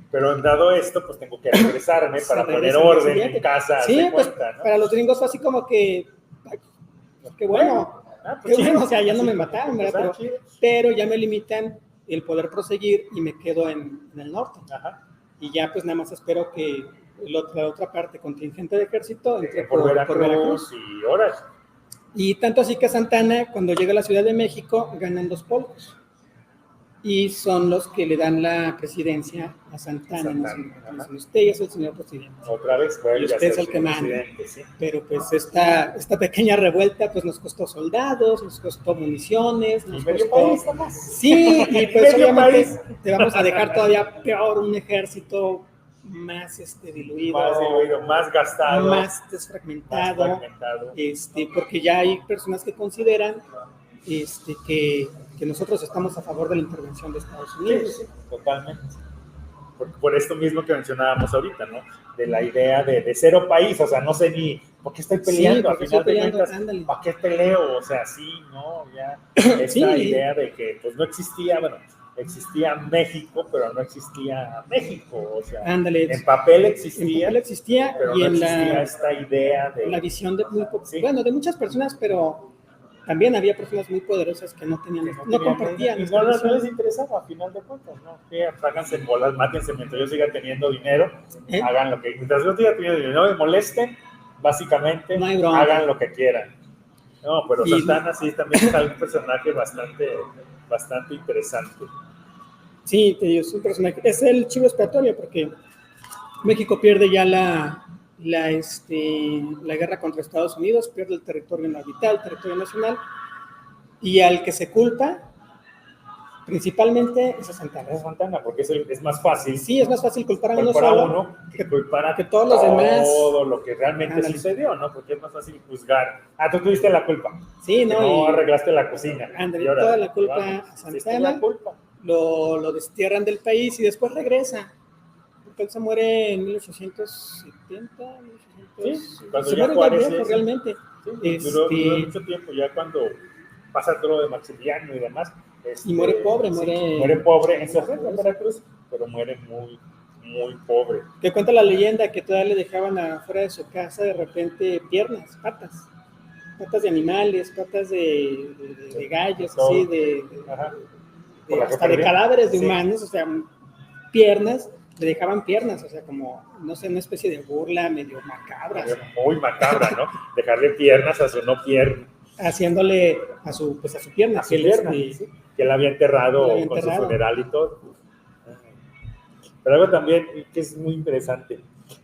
Pero dado esto, pues tengo que regresarme para poner orden en casa. Sí, pues cuenta, ¿no? Para los gringos fue así como que, qué bueno, o sea, ya no me mataron, ¿verdad? Pero ya me limitan el poder proseguir y me quedo en el norte. Y ya pues nada más espero que la otra parte contingente de ejército entre por Veracruz y horas. Y tanto así que Santana, cuando llega a la Ciudad de México, ganan 2 polcos. Y son los que le dan la presidencia a Santana. Usted es el señor presidente. Otra vez, y usted es el que manda. Sí. Pero pues esta pequeña revuelta pues nos costó soldados, nos costó municiones, nos costó... Sí, y pues obviamente te vamos a dejar todavía peor, un ejército más diluido, más gastado, más desfragmentado, porque ya hay personas que consideran que nosotros estamos a favor de la intervención de Estados Unidos. Sí, totalmente. Por esto mismo que mencionábamos ahorita, ¿no? De la idea de cero país, o sea, no sé ni por qué estoy peleando, al final de cuentas, ¿para qué peleo? O sea, sí, ¿no? Ya esta idea de que pues no existía, bueno, existía México, pero no existía México, o sea, en papel existía, pero y no en existía esta idea de... la visión de muy de muchas personas, pero también había personas muy poderosas que no compartían. Y no les interesaba, a final de cuentas, ¿no? Que háganse bolas, mátense mientras yo siga teniendo dinero, hagan lo que... Mientras yo siga teniendo dinero, no me molesten, básicamente, no hay bronca. Hagan lo que quieran. No, pero Santana sí también es un personaje bastante interesante. Sí, te digo, es un personaje, es el chivo expiatorio porque México pierde ya la guerra contra Estados Unidos, pierde el territorio nacional, el territorio nacional, y al que se culpa principalmente es a Santana. Es Santana, porque es más fácil. Sí, es más fácil culpar a uno solo que culpar a que todos los demás. Todo lo que realmente sucedió, ¿no? Porque es más fácil juzgar. Tú tuviste la culpa. Sí, ¿no? No arreglaste la cocina. Ándale, toda la culpa a Santana. Lo destierran del país y después regresa. Porque él se muere en 1870, 1800. Sí, cuando se ya muere ya viejo, realmente. Sí, duró mucho tiempo, ya cuando pasa todo lo de Maximiliano y demás. Y muere pobre, muere pobre en Serrano, en Veracruz, pero muere muy, muy pobre. Te cuenta la leyenda que todavía le dejaban afuera de su casa de repente piernas, patas de animales, patas de gallos, así, hasta de cadáveres de humanos, o sea, piernas, le dejaban piernas, o sea, como, no sé, una especie de burla medio macabra. Muy macabra, ¿no? Dejarle piernas a su no pierna. Haciéndole a su pierna. A su pierna, que él había enterrado con su funeral y todo. Pero algo también que es muy interesante,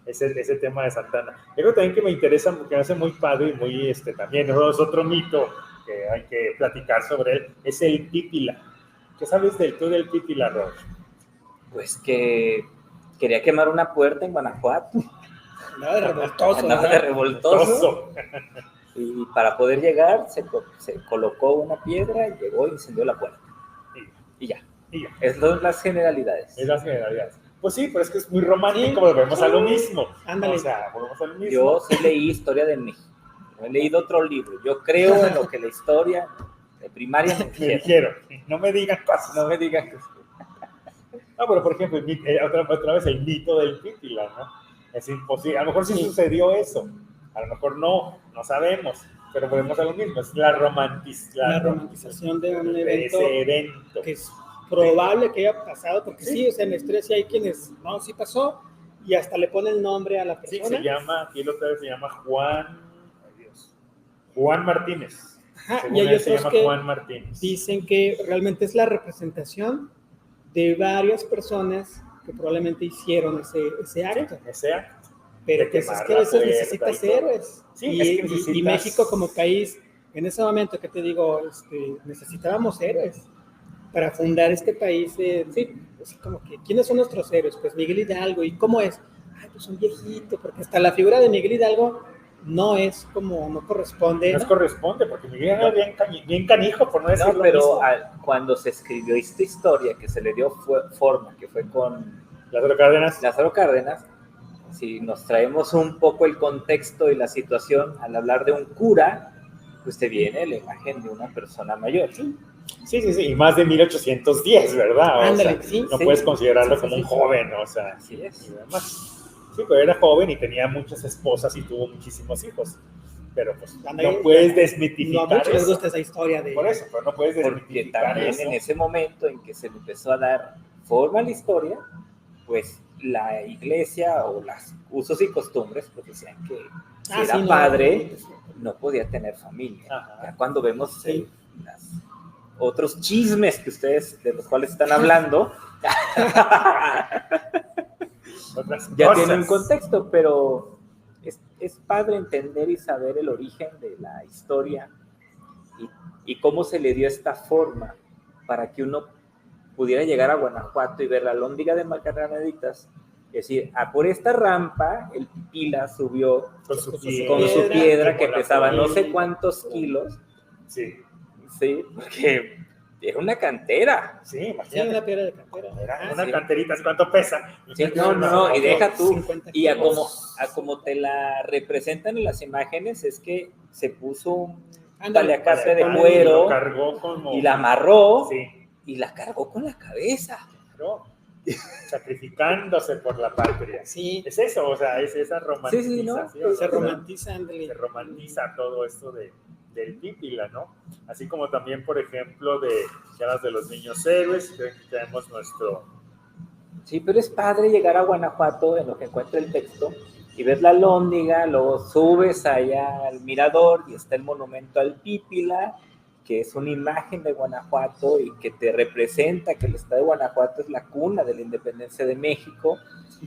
ese tema de Santana. Algo también que me interesa, porque me hace muy padre y muy, también, es otro mito que hay que platicar sobre él, es el Pípila. ¿Qué sabes del Pípila, Rob? Pues que quería quemar una puerta en Guanajuato. Nada de revoltoso. Nada de revoltoso. Y para poder llegar, se colocó una piedra y llegó y encendió la puerta. Y ya. Esas son las generalidades. Pues sí, pero es que es muy romántico, volvemos a lo mismo. Ándale. O sea, volvemos a lo mismo. Yo sí leí Historia de México. No he leído otro libro. Yo creo en lo que la historia de primaria me dijeron. No me digan cosas. No, pero por ejemplo, otra vez el mito del Pípila, ¿no? Es imposible. A lo mejor sí sucedió eso. A lo mejor no sabemos, pero volvemos a lo mismo. Es la romantización de un evento. Ese evento. Que es probable que haya pasado, porque sí, o sea, en la historia sí hay quienes, no, sí pasó, y hasta le pone el nombre a la persona. Sí, aquí otra vez se llama Juan Martínez. Ajá, y hay otros que Juan Martínez. Dicen que realmente es la representación de varias personas que probablemente hicieron ese acto. Ese acto. Pero que es que a veces necesitas héroes. Sí, y México como país, en ese momento que te digo, necesitábamos héroes para fundar este país. Pues como que, ¿quiénes son nuestros héroes? Pues Miguel Hidalgo. ¿Y cómo es? Pues un viejito, porque hasta la figura de Miguel Hidalgo no corresponde. No corresponde, porque Miguel era bien canijo, por no decirlo. No, pero cuando se escribió esta historia, que se le dio forma, que fue con Lázaro Cárdenas, si nos traemos un poco el contexto y la situación, al hablar de un cura, pues te viene la imagen de una persona mayor. Sí, y más de 1810, ¿verdad? Ándale, no puedes considerarlo como un joven, o sea, así es. Y demás. Sí, pero era joven y tenía muchas esposas y tuvo muchísimos hijos. Pero pues no puedes desmitificar eso. No, mucho les gusta esa historia de... Por eso, pero no puedes desmitificar porque también eso. En ese momento en que se le empezó a dar forma a la historia, pues la iglesia o los usos y costumbres pues decían que si era padre, no podía tener familia. Ya cuando vemos otros chismes que ustedes, de los cuales están hablando, ya tienen un contexto, pero es padre entender y saber el origen de la historia y cómo se le dio esta forma para que uno pudiera llegar a Guanajuato y ver la Alhóndiga de Margarititas. Es decir, por esta rampa el Pípila subió con su piedra que pesaba no sé cuántos kilos. Sí, porque era una cantera. Sí, imagínate. Sí, una piedra de cantera. Era una canterita, ¿cuánto pesa? Sí, no, y deja tú. Y a como te la representan en las imágenes, es que se puso un paliacate de cuero y la amarró y la cargó con la cabeza. Claro. Sacrificándose por la patria. Sí. Es eso, o sea, es esa romantización. Sí, se romantiza, André. Se romantiza todo esto del Pípila, ¿no? Así como también, por ejemplo, de los niños héroes, que tenemos nuestro... Sí, pero es padre llegar a Guanajuato, en lo que encuentra el texto, y ves la Alhóndiga, luego subes allá al mirador y está el monumento al Pípila, que es una imagen de Guanajuato y que te representa que el estado de Guanajuato es la cuna de la independencia de México,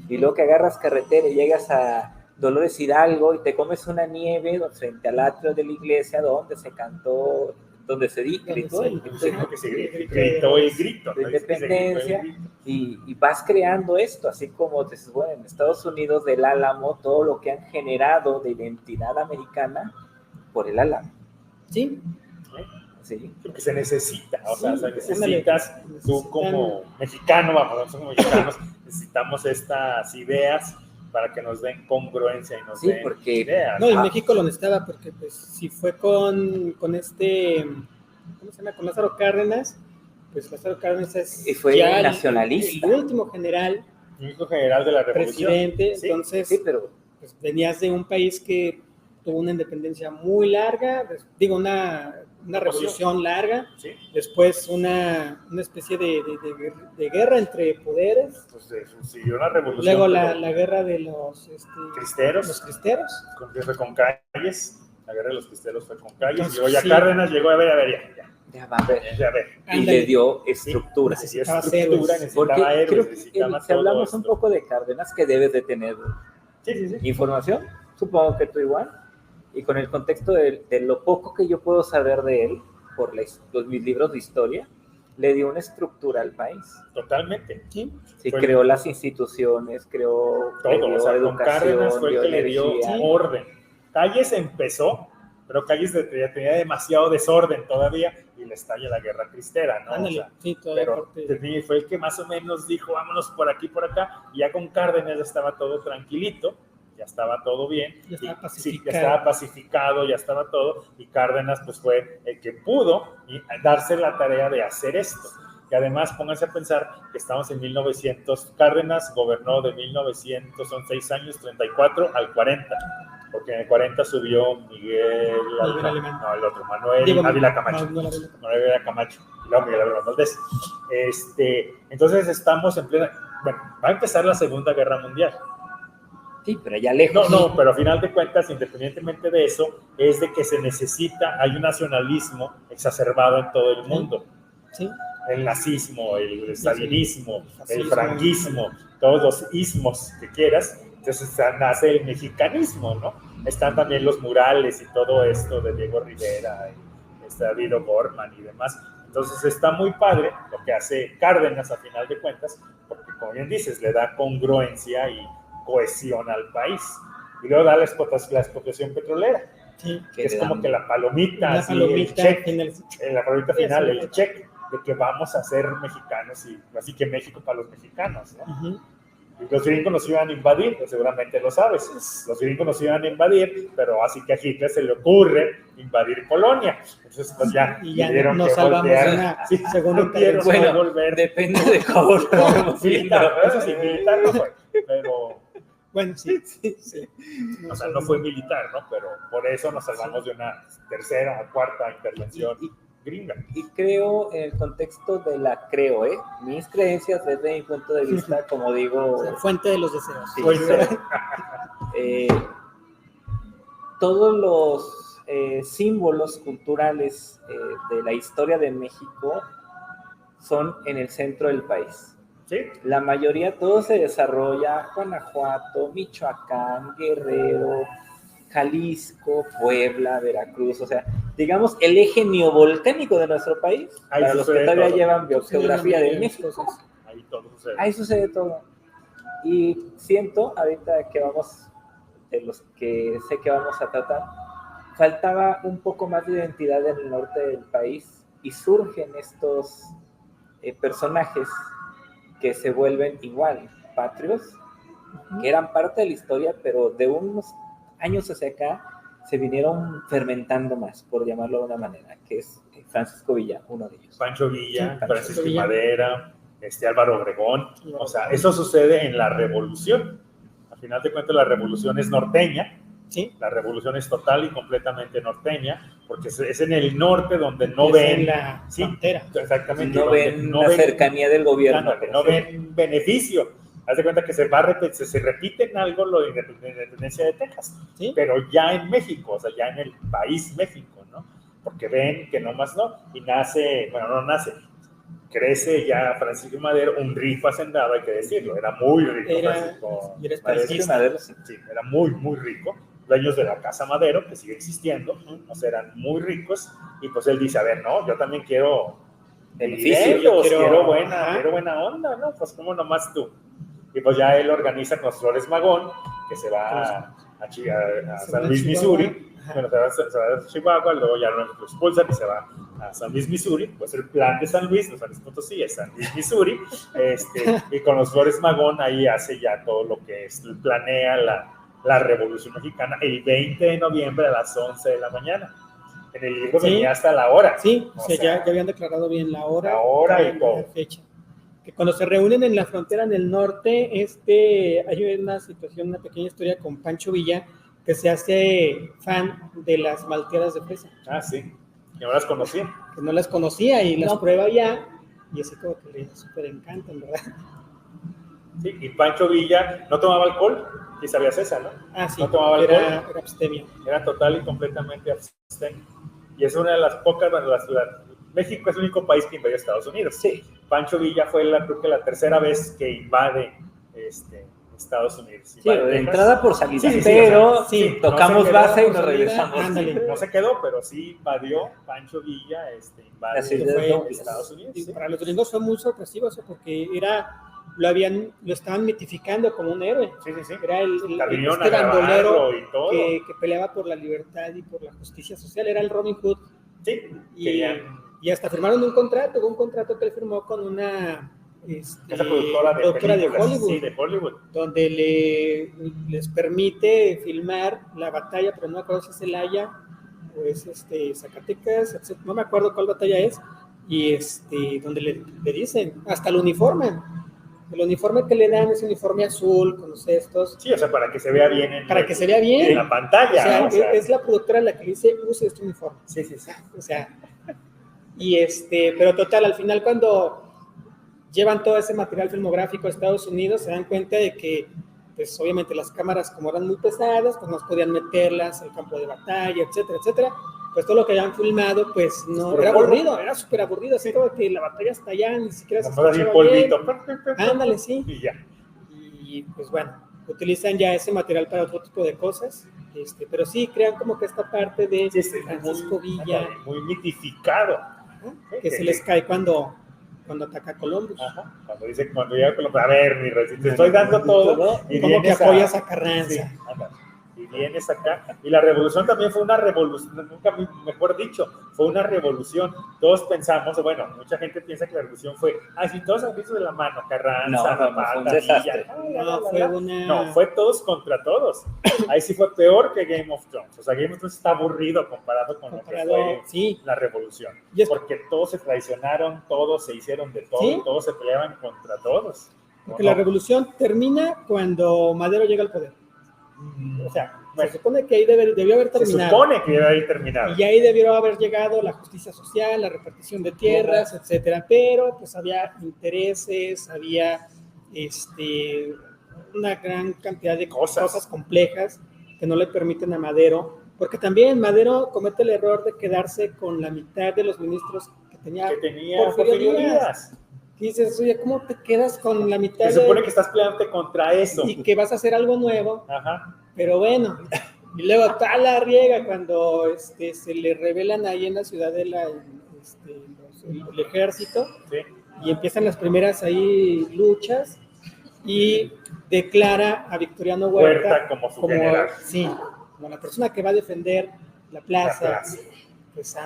y luego que agarras carretera y llegas a Dolores Hidalgo y te comes una nieve frente al atrio de la iglesia donde se cantó, donde se gritó el grito de independencia, y vas creando esto, así como dices, bueno, en Estados Unidos del Álamo, todo lo que han generado de identidad americana por el Álamo. Sí. Sí. Porque se necesita, o sea, necesitas, tú como mexicano, vamos, como mexicanos, necesitamos estas ideas para que nos den congruencia y nos den porque, ideas. No, en México lo necesitaba, porque pues si fue con este, ¿cómo se llama? Con Lázaro Cárdenas, pues Lázaro Cárdenas es fue ya nacionalista. El último general. El último general de la revolución. Presidente, ¿sí? Entonces, sí, pero pues, venías de un país que tuvo una independencia muy larga, digo, una revolución larga, ¿sí? Después una especie de guerra entre poderes. Pues siguió una revolución. Luego la guerra de los cristeros. Los cristeros. Fue con Calles, la guerra de los cristeros fue con Calles, entonces, y luego ya sí. Cárdenas llegó a ver, ya va a ver. Ya ver. Y le dio estructura. Sí, necesitaba héroes, creo que si hablamos un poco de Cárdenas, que debes de tener información, supongo que tú igual. Y con el contexto de lo poco que yo puedo saber de él, por mis libros de historia, le dio una estructura al país. Totalmente. Sí, creó las instituciones, creó todo, o sea, con Cárdenas fue el que le dio orden. Calles empezó, pero Calles tenía demasiado desorden todavía y le estalla la guerra cristera, ¿no? Ándale, o sea, sí, pero fue el que más o menos dijo, vámonos por aquí, por acá, y ya con Cárdenas ya estaba todo tranquilito, ya estaba todo bien, ya estaba pacificado, ya estaba todo, y Cárdenas pues fue el que pudo darse la tarea de hacer esto. Y además pónganse a pensar que estamos en 1900, Cárdenas gobernó de 1900, son 6 años, 34 al 40, porque en el 40 subió Miguel Ávila Camacho, y luego Miguel Ávila Valdés. Entonces estamos en plena, bueno, va a empezar la Segunda Guerra Mundial. Sí, pero ya lejos. No, pero a final de cuentas, independientemente de eso, es de que se necesita, hay un nacionalismo exacerbado en todo el mundo. Sí. El nazismo, el estalinismo, el franquismo, todos los ismos que quieras. Entonces nace el mexicanismo, ¿no? Están también los murales y todo esto de Diego Rivera, David O'Gorman y demás. Entonces está muy padre lo que hace Cárdenas a final de cuentas, porque como bien dices, le da congruencia y cohesión al país. Y luego da la explotación petrolera, que es como que la palomita, el cheque, la palomita final, el cheque de que vamos a ser mexicanos, y así que México para los mexicanos, ¿no? Y los gringos nos iban a invadir, pues seguramente lo sabes, los gringos nos iban a invadir, pero así que a Hitler se le ocurre invadir Polonia. Entonces pues ya nos salvamos de una segunda intervención. Bueno, depende de cómo lo militar, eso sí, militar no fue, pero bueno, sí. O sea, no fue militar, ¿no? Pero por eso nos salvamos de una tercera o cuarta intervención gringa. Y creo, en el contexto de mis creencias desde mi punto de vista, como digo... La fuente de los deseos. Todos los símbolos culturales de la historia de México son en el centro del país. ¿Sí? La mayoría, todo se desarrolla Guanajuato, Michoacán, Guerrero, Jalisco, Puebla, Veracruz, o sea, digamos el eje neovolcánico de nuestro país, para los que todavía llevan geografía de México. Ahí sucede todo. Y siento, ahorita que vamos, de los que sé que vamos a tratar, faltaba un poco más de identidad en el norte del país y surgen estos personajes que se vuelven igual patrios, que eran parte de la historia, pero de unos años hacia acá se vinieron fermentando más, por llamarlo de una manera, que es Francisco Villa, uno de ellos. Pancho Villa, Francisco Madera, Álvaro Obregón, o sea, eso sucede en la Revolución. Al final de cuentas, la Revolución es norteña, ¿sí? La Revolución es total y completamente norteña, porque es en el norte donde no ven la frontera. Exactamente. No ven la cercanía del gobierno. No ven beneficio Haz de cuenta que se repite en algo lo de la independencia de Texas, ¿sí? Pero ya en México, o sea, ya en el país México, ¿no? Porque ven que nomás no, y crece ya Francisco Madero, un rico hacendado, hay que decirlo, era muy rico Francisco Madero, sí, era muy, muy rico, dueños de la Casa Madero, que sigue existiendo, o sea, eran muy ricos, y pues él dice, a ver, no, yo también quiero beneficios, quiero buena onda, ¿no? Pues como nomás tú. Y pues ya él organiza con Flores Magón, que se va a San Luis, Missouri. Bueno, se va a Chihuahua, luego ya lo expulsan y se va a San Luis, Missouri. Pues el plan de San Luis, no San Luis Potosí, es San Luis, Missouri. Y con los Flores Magón ahí hace ya todo lo que es, planea la Revolución Mexicana el 20 de noviembre a las 11 de la mañana. En el libro venía hasta la hora. Sí, o sea, ya habían declarado bien la hora y todo. La fecha. Que cuando se reúnen en la frontera en el norte, hay una situación, una pequeña historia con Pancho Villa, que se hace fan de las malteadas de fresa. Ah, sí, que no las conocía. Que no las conocía y las prueba ya, y así como que le súper encantan, ¿verdad? Sí, y Pancho Villa no tomaba alcohol, y sabías esa, ¿no? Ah, sí, no tomaba alcohol. Era abstemio. Era total y completamente abstemio. Y es una de las pocas, México es el único país que invadió Estados Unidos. Sí. Pancho Villa fue creo que la tercera vez que invade Estados Unidos. Sí, de entrada por salida, pero tocamos base y nos regresamos. No se quedó, pero sí invadió Pancho Villa, invade Estados Unidos. Y para los gringos fue muy sorpresivo eso, porque lo estaban mitificando como un héroe. Sí. Era el bandolero que peleaba por la libertad y por la justicia social, era el Robin Hood. Sí, y hasta firmaron un contrato que él firmó con una productora de Hollywood, sí, de Hollywood, donde les permite filmar la batalla, pero no me acuerdo si es Celaya o es Zacatecas, etc. No me acuerdo cuál batalla es, y donde le dicen, hasta el uniforme que le dan es un uniforme azul con los cestos. Sí, o sea, para que se vea bien en la pantalla. O sea, es la productora la que dice, use este uniforme. Sí. O sea, pero total, al final cuando llevan todo ese material filmográfico a Estados Unidos, se dan cuenta de que, pues obviamente las cámaras como eran muy pesadas, pues no podían meterlas al campo de batalla, etcétera, pues todo lo que habían filmado, pues no, era aburrido, era súper aburrido, así como que la batalla hasta allá, ni siquiera se escuchaba polvito. Ándale, sí. Y ya. Y pues bueno, utilizan ya ese material para otro tipo de cosas, pero sí crean como que esta parte de Francisco Villa. Muy mitificado. Que se les cae cuando ataca a Columbus. Ajá, cuando llega Columbus, a ver, mi rey, te estoy dando todo. Y como que apoyas a Carranza. Sí, y vienes acá. Y la revolución también fue una revolución, nunca mejor dicho, fue una revolución. Todos pensamos, bueno, mucha gente piensa que la revolución fue, si todos han visto de la mano, Carranza, fue un desastre. No, fue todos contra todos. Ahí sí fue peor que Game of Thrones. O sea, Game of Thrones está aburrido comparado con lo que fue la revolución. Porque todos se traicionaron, todos se hicieron de todo, y todos se peleaban contra todos. Porque la revolución termina cuando Madero llega al poder. O sea, se supone que ahí debió haber terminado. Se supone que debió haber terminado. Y ahí debió haber llegado la justicia social, la repartición de tierras, etcétera. Pero pues había intereses, había una gran cantidad de cosas complejas que no le permiten a Madero, porque también Madero comete el error de quedarse con la mitad de los ministros que tenía Porfirio Díaz. Y dices, oye, ¿cómo te quedas con la mitad? Se supone que estás peleándote contra eso. Y que vas a hacer algo nuevo. Ajá. Pero bueno, y luego tal la riega cuando se le revelan ahí en la ciudadela el ejército. Sí. Y empiezan las primeras ahí luchas y declara a Victoriano Huerta como su general. Sí, como la persona que va a defender la plaza. Pues,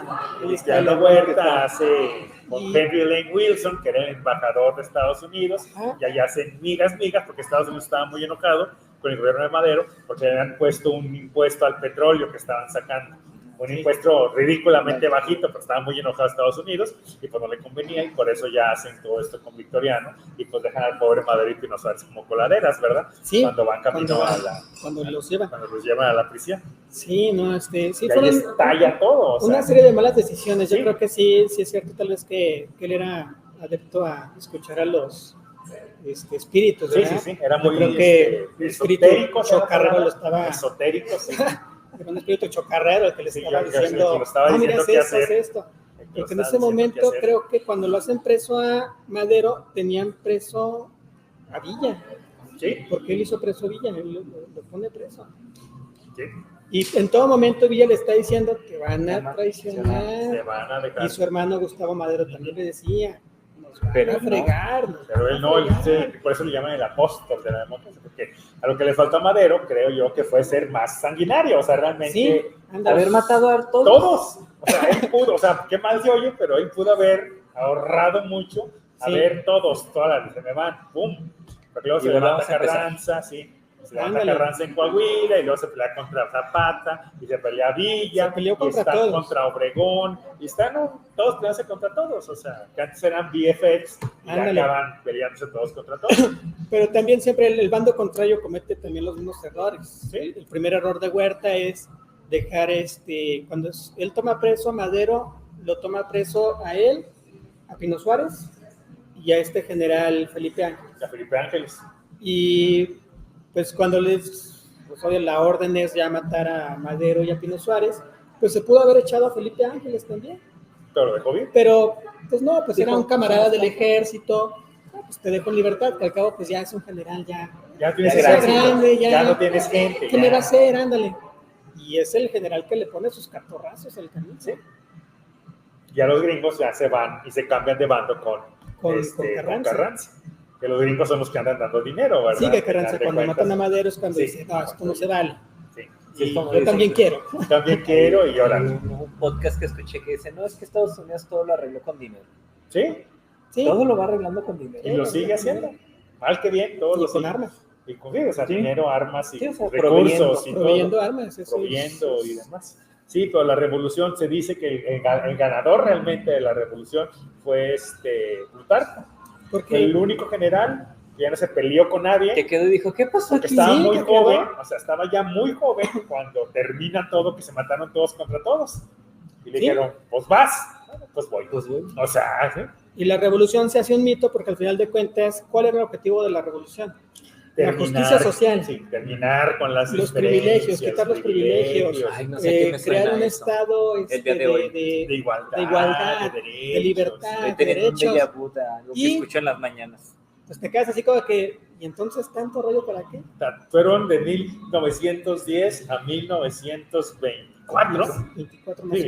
Victoriano Huerta hace con Henry Lane Wilson, que era el embajador de Estados Unidos, y allá hacen migas, porque Estados Unidos estaba muy enojado con el gobierno de Madero, porque le habían puesto un impuesto al petróleo que estaban sacando. Un impuesto ridículamente bajito, pero estaba muy enojado Estados Unidos, y pues no le convenía, y por eso ya hacen todo esto con Victoriano, y pues dejan al pobre Maderito y no sabes como coladeras, ¿verdad? Sí. Cuando van camino cuando los llevan a la prisión. Sí, no, sí, fueron talla todo. Una serie de malas decisiones. Yo creo que sí es cierto, tal vez que él era adepto a escuchar a los espíritus, ¿verdad? Sí, era Yo muy creo que el espíritu esotérico, chocarrero lo estaba... Esotérico, sí. Era un espíritu chocarrero el que le estaba diciendo, que lo estaba diciendo mira, qué haz esto. Porque en ese momento creo que cuando lo hacen preso a Madero, tenían preso a Villa. Sí. Porque él hizo preso a Villa, él lo pone preso. Sí. Y en todo momento Villa le está diciendo que van a traicionar. Se van a dejar. Y su hermano Gustavo Madero también le decía, nos van a fregar. Pero él no, por eso le llaman el apóstol de la democracia, porque a lo que le faltó a Madero, creo yo, que fue ser más sanguinario, o sea, realmente... Sí, haber matado a todos. Todos. O sea, él pudo, o sea, qué mal se oye, pero él pudo haber ahorrado mucho, a ver todos, todas se me van, ¡pum! Porque luego se levanta Carranza, sí. Se levanta Carranza en Coahuila y luego se pelea contra Zapata y se pelea Villa, se peleó contra y está todos. Contra Obregón y están todos peleándose contra todos, o sea, que antes eran BFX y ya acaban peleándose todos contra todos. Pero también siempre el bando contrario comete también los mismos errores. ¿Sí? El primer error de Huerta es dejar cuando él toma preso a Madero, lo toma preso a él, a Pino Suárez y a este general Felipe Ángeles. A Felipe Ángeles. Y pues cuando la orden es ya matar a Madero y a Pino Suárez, pues se pudo haber echado a Felipe Ángeles también. Pero lo dejó bien. Pero, pues no, pues era un camarada del ejército, pues te dejo en libertad, que al cabo pues ya es un general, ya tienes grande, ya no tienes gente. ¿Qué me va a hacer? Ándale. Y es el general que le pone sus catorrazos al camino. Sí. Ya los gringos ya se van y se cambian de bando con Carranza. Que los gringos son los que andan dando dinero, ¿verdad? Sí, que Carranza cuando matan a Madero es cuando dice, no, esto no se vale. Sí, yo también quiero. También quiero y ahora. Un podcast que escuché que dice, no, es que Estados Unidos todo lo arregló con dinero. Sí. Todo lo va arreglando con dinero. Y lo sigue haciendo. Mal que bien, todo lo con armas. Y con dinero, armas y recursos. Proveyendo armas. Proveyendo y demás. Sí, pero la revolución, se dice que el ganador realmente de la revolución fue Plutarco. Porque el único general que ya no se peleó con nadie. Que quedó y dijo, ¿qué pasó aquí? Estaba muy joven, o sea, estaba ya muy joven cuando termina todo, que se mataron todos contra todos. Y le dijeron, pues vas. Bueno, pues voy. O sea, ¿sí? Y la revolución se hace un mito porque al final de cuentas, ¿cuál era el objetivo de la revolución? La justicia social. Sí, terminar con los privilegios, quitar los privilegios. Ay, no sé crear un estado de igualdad, de libertad, de derechos. Lo que escucho en las mañanas. Pues te quedas así como que, ¿y entonces tanto rollo para qué? Fueron de 1910 a 1924. 24 más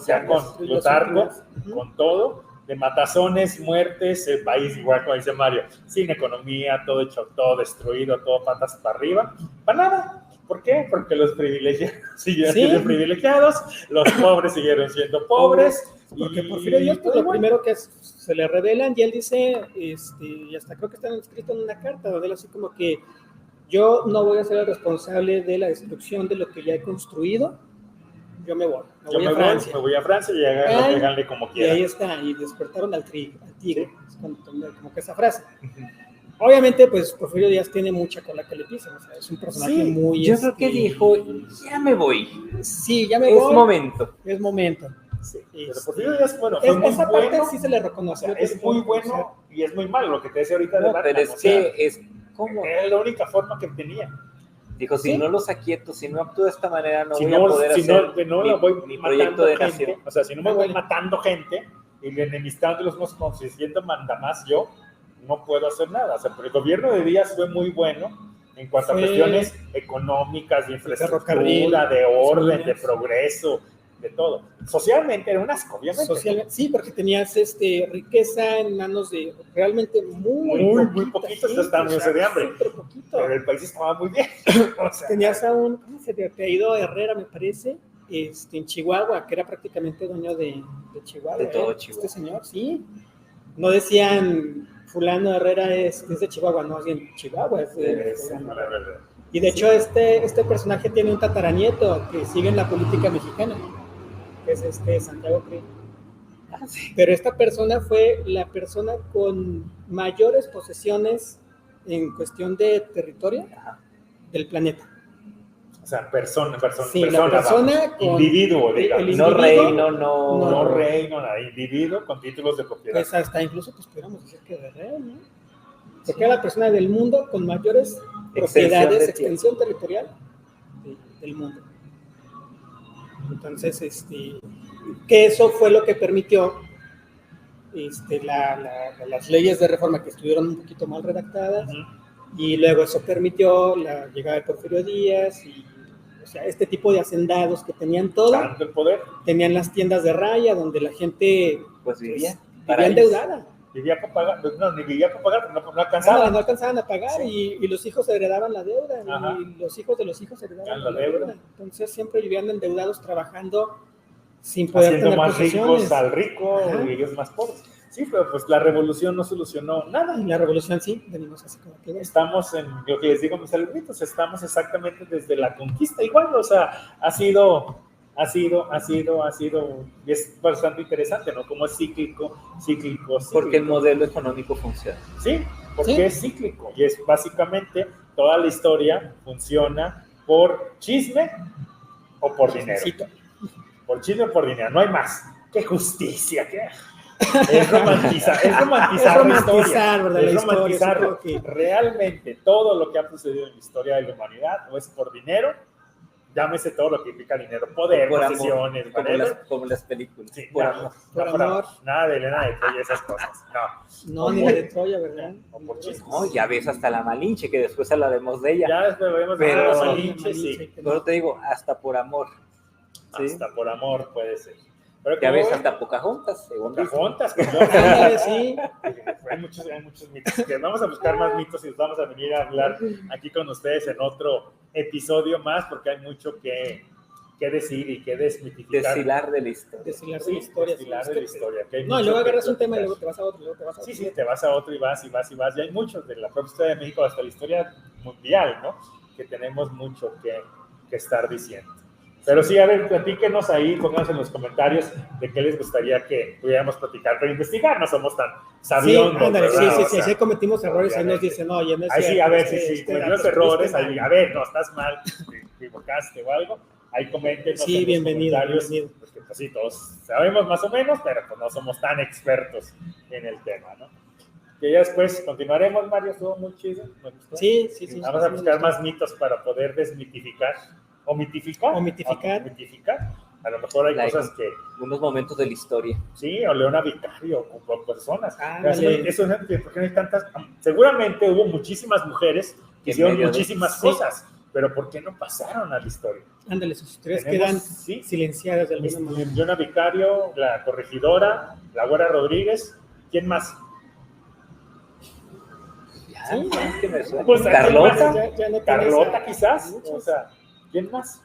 ya con Plutarco, con todo. De matazones, muertes, el país igual como dice Mario, sin economía, todo hecho, todo destruido, todo patas para arriba, para nada. ¿Por qué? Porque los privilegiados siguieron siendo privilegiados, los pobres siguieron siendo pobres. Porque Porfirio Díaz, pues lo primero que se le revelan, y él dice, y hasta creo que está escrito en una carta, donde él así como que yo no voy a ser el responsable de la destrucción de lo que ya he construido, yo me voy a Francia. Me voy a Francia y háganle como quieran. Y ahí está, y despertaron al tigre. Sí. Es como que esa frase. Obviamente, pues Porfirio Díaz tiene mucha cola que le pisen, o sea, es un personaje muy... Yo creo que dijo, ya me voy. Sí, ya me voy. Es momento. Sí. Pero Porfirio Díaz, bueno, fue muy esa bueno. parte sí se le reconoce. Es muy bueno y es muy malo, lo que te decía ahorita de Batman. Pero es que es como... Era la única forma que tenía. Dijo, si no los aquieto, si no actúo de esta manera, no voy a poder hacer mi proyecto de nación. O sea, si no me voy matando gente y enemistándolos consiguiendo mandamás yo, no puedo hacer nada. O sea, el gobierno de Díaz fue muy bueno en cuanto a cuestiones económicas, de infraestructura, de orden, de progreso, de todo. Socialmente era un asco, obviamente. Sí, porque tenías riqueza en manos de realmente muy poquitos, estábamos de hambre. Pero el país estaba muy bien. O sea, tenías a un, ¿cómo se te ha ido? Herrera, me parece, en Chihuahua, que era prácticamente dueño de Chihuahua. De todo Chihuahua. Este señor, sí. No decían, fulano Herrera es de Chihuahua, no, es de Chihuahua. Y de hecho, este personaje tiene un tataranieto que sigue en la política mexicana, que es Santiago Krill. Pero esta persona fue la persona con mayores posesiones en cuestión de territorio del planeta. O sea, persona, individuo, digamos. No reino, nada, individuo con títulos de propiedad. Pues hasta incluso pues pudiéramos decir que de rey, ¿no? porque era la persona del mundo con mayores propiedades, extensión territorial del mundo. Entonces, que eso fue lo que permitió las leyes de reforma, que estuvieron un poquito mal redactadas, y luego eso permitió la llegada de Porfirio Díaz, y o sea, este tipo de hacendados que tenían todo, tanto el poder, tenían las tiendas de raya donde la gente pues vivía endeudada. Vivía para pagar, no, ni vivía para pagar, no alcanzaban. No alcanzaban a pagar, sí. y los hijos heredaban la deuda, Ajá. y los hijos de los hijos heredaban la deuda. Entonces siempre vivían endeudados, trabajando sin poder haciendo tener más posesiones. Ricos al rico. Ajá. Y ellos más pobres. Sí, pero pues la revolución no solucionó nada. Y la revolución sí, venimos así como que... Estamos en lo que les digo, mis alumnitos, estamos exactamente desde la conquista igual, o sea, ha sido, y es bastante interesante, ¿no? Como es cíclico. Porque el modelo económico funciona. Sí, porque es cíclico, y es básicamente toda la historia funciona por chisme o por dinero. Por chisme o por dinero, no hay más. ¡Qué justicia! ¡Qué... Es romantizar la historia, ¿verdad? Es romantizar que realmente todo lo que ha sucedido en la historia de la humanidad o es por dinero, llámese todo lo que implica dinero, poder, posesiones, como las películas. Sí, por amor. Nada de Elena de Troya, esas cosas. No, ni la de Troya, ¿verdad? O por chismes. No, ya ves hasta la Malinche, que después hablaremos de ella. Ya después veremos de la Malinche, sí. Pero te digo, hasta por amor. ¿Sí? Hasta por amor puede ser. Pero ya ves, hasta Pocahontas, según Pocahontas, sí. Hay muchos mitos. Que vamos a buscar más mitos y vamos a venir a hablar aquí con ustedes en otro episodio más, porque hay mucho que decir y que desmitificar. Deshilar de la historia. Deshilar de la historia. No, luego agarras un tema y luego te vas a otro, Sí, te vas a otro y vas. Y hay muchos de la propia historia de México hasta la historia mundial, ¿no? Que tenemos mucho que estar diciendo. Pero sí, a ver, platíquenos ahí, pónganos en los comentarios de qué les gustaría que pudiéramos platicar, pero investigar, no somos tan sabiondos. Sí, ándale, sí, si cometimos errores, ahí nos dicen, no, oye, no es cierto. Sí, a ver, los errores, ahí, a ver, no, estás mal, te equivocaste o algo, ahí coméntenos en los comentarios, porque pues sí, todos sabemos más o menos, pero pues no somos tan expertos en el tema, ¿no? Que ya después continuaremos, Mario, estuvo muy chido, me gustó. Sí. Vamos a buscar más mitos para poder desmitificar. O mitificar. A lo mejor hay cosas que... Unos momentos de la historia. Sí, o Leona Vicario, o personas. Eso es porque no hay tantas... Seguramente hubo muchísimas mujeres que hicieron muchísimas cosas, pero ¿por qué no pasaron a la historia? Ándale, sus historias quedan silenciadas de alguna manera. Leona Vicario, la corregidora, la Güera Rodríguez, ¿quién más? Pues, Carlota quizás, o sea, ¿quién más?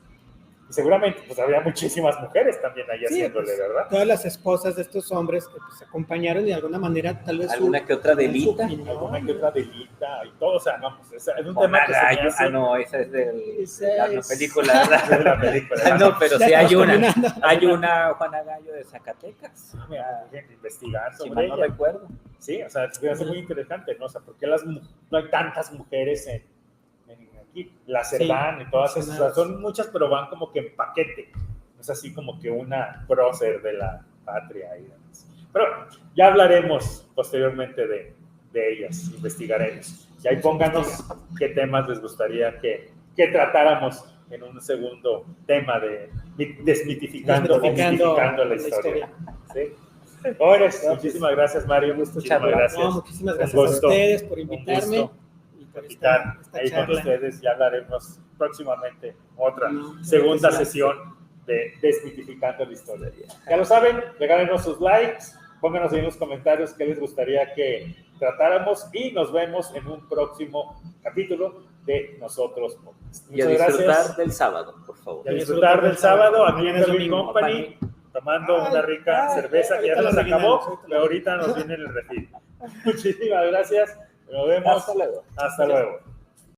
Y seguramente pues había muchísimas mujeres también ahí haciéndole, pues, ¿verdad? Todas las esposas de estos hombres que pues acompañaron y de alguna manera tal vez alguna que otra delita y todo, o sea, vamos, es un tema que se me hace... no, esa es de la película, ¿verdad? De la película. No, pero sí hay una Juana Gallo de Zacatecas. Investigar sobre ella. No recuerdo. Sí, o sea, es muy interesante, ¿no? O sea, ¿por qué no hay tantas mujeres en aquí? La Cerdán y todas esas, o sea, son muchas, pero van como que en paquete. No es así como que una prócer de la patria y demás. Pero ya hablaremos posteriormente de ellas, investigaremos. Y ahí pónganos qué temas les gustaría que tratáramos en un segundo tema de desmitificando la historia. ¿Sí? Muchísimas gracias, Mario. Muchísimas gracias. Muchísimas gracias a ustedes por invitarme. Esta ahí charla. Con ustedes ya hablaremos próximamente otra segunda sesión de desmitificando la historia. Ya lo saben, regálenos sus likes, pónganos ahí en los comentarios qué les gustaría que tratáramos y nos vemos en un próximo capítulo de Nosotros Podcast. Y a disfrutar del sábado, por favor. Y a disfrutar del sábado aquí en The Company, tomando una rica cerveza que ya nos acabó, pero ahorita nos viene el refil. Muchísimas gracias. Nos vemos. Hasta luego. Hasta luego.